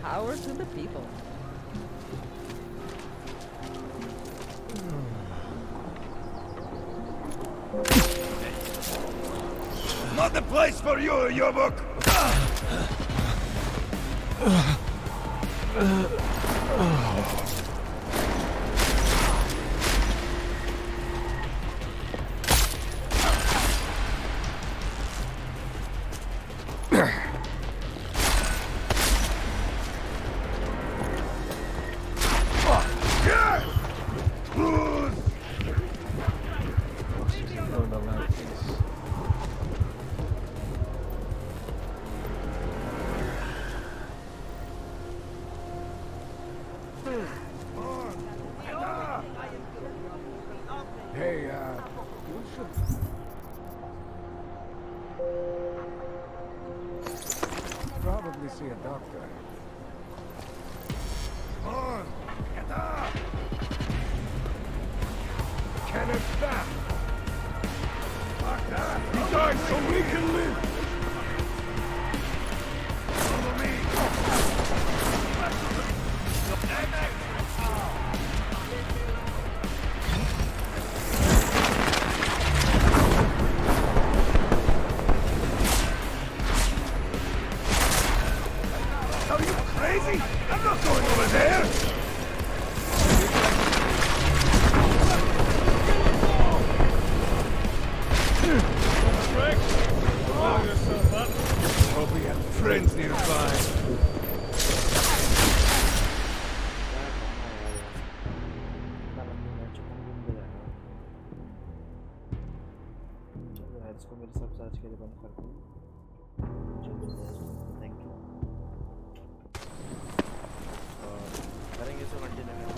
Power to the people. Not the place for you, Yobuk! Hey, we should... Probably see a doctor. Come on! Get up! Cannon back! Fuck that! He died so we can live! Follow me! Are you crazy? I'm not going over there! Hope we have friends nearby. इसको मेरे सब search के लिए बंद कर दो जो मिल जाए थैंक यू और करेंगे इसे कंटिन्यू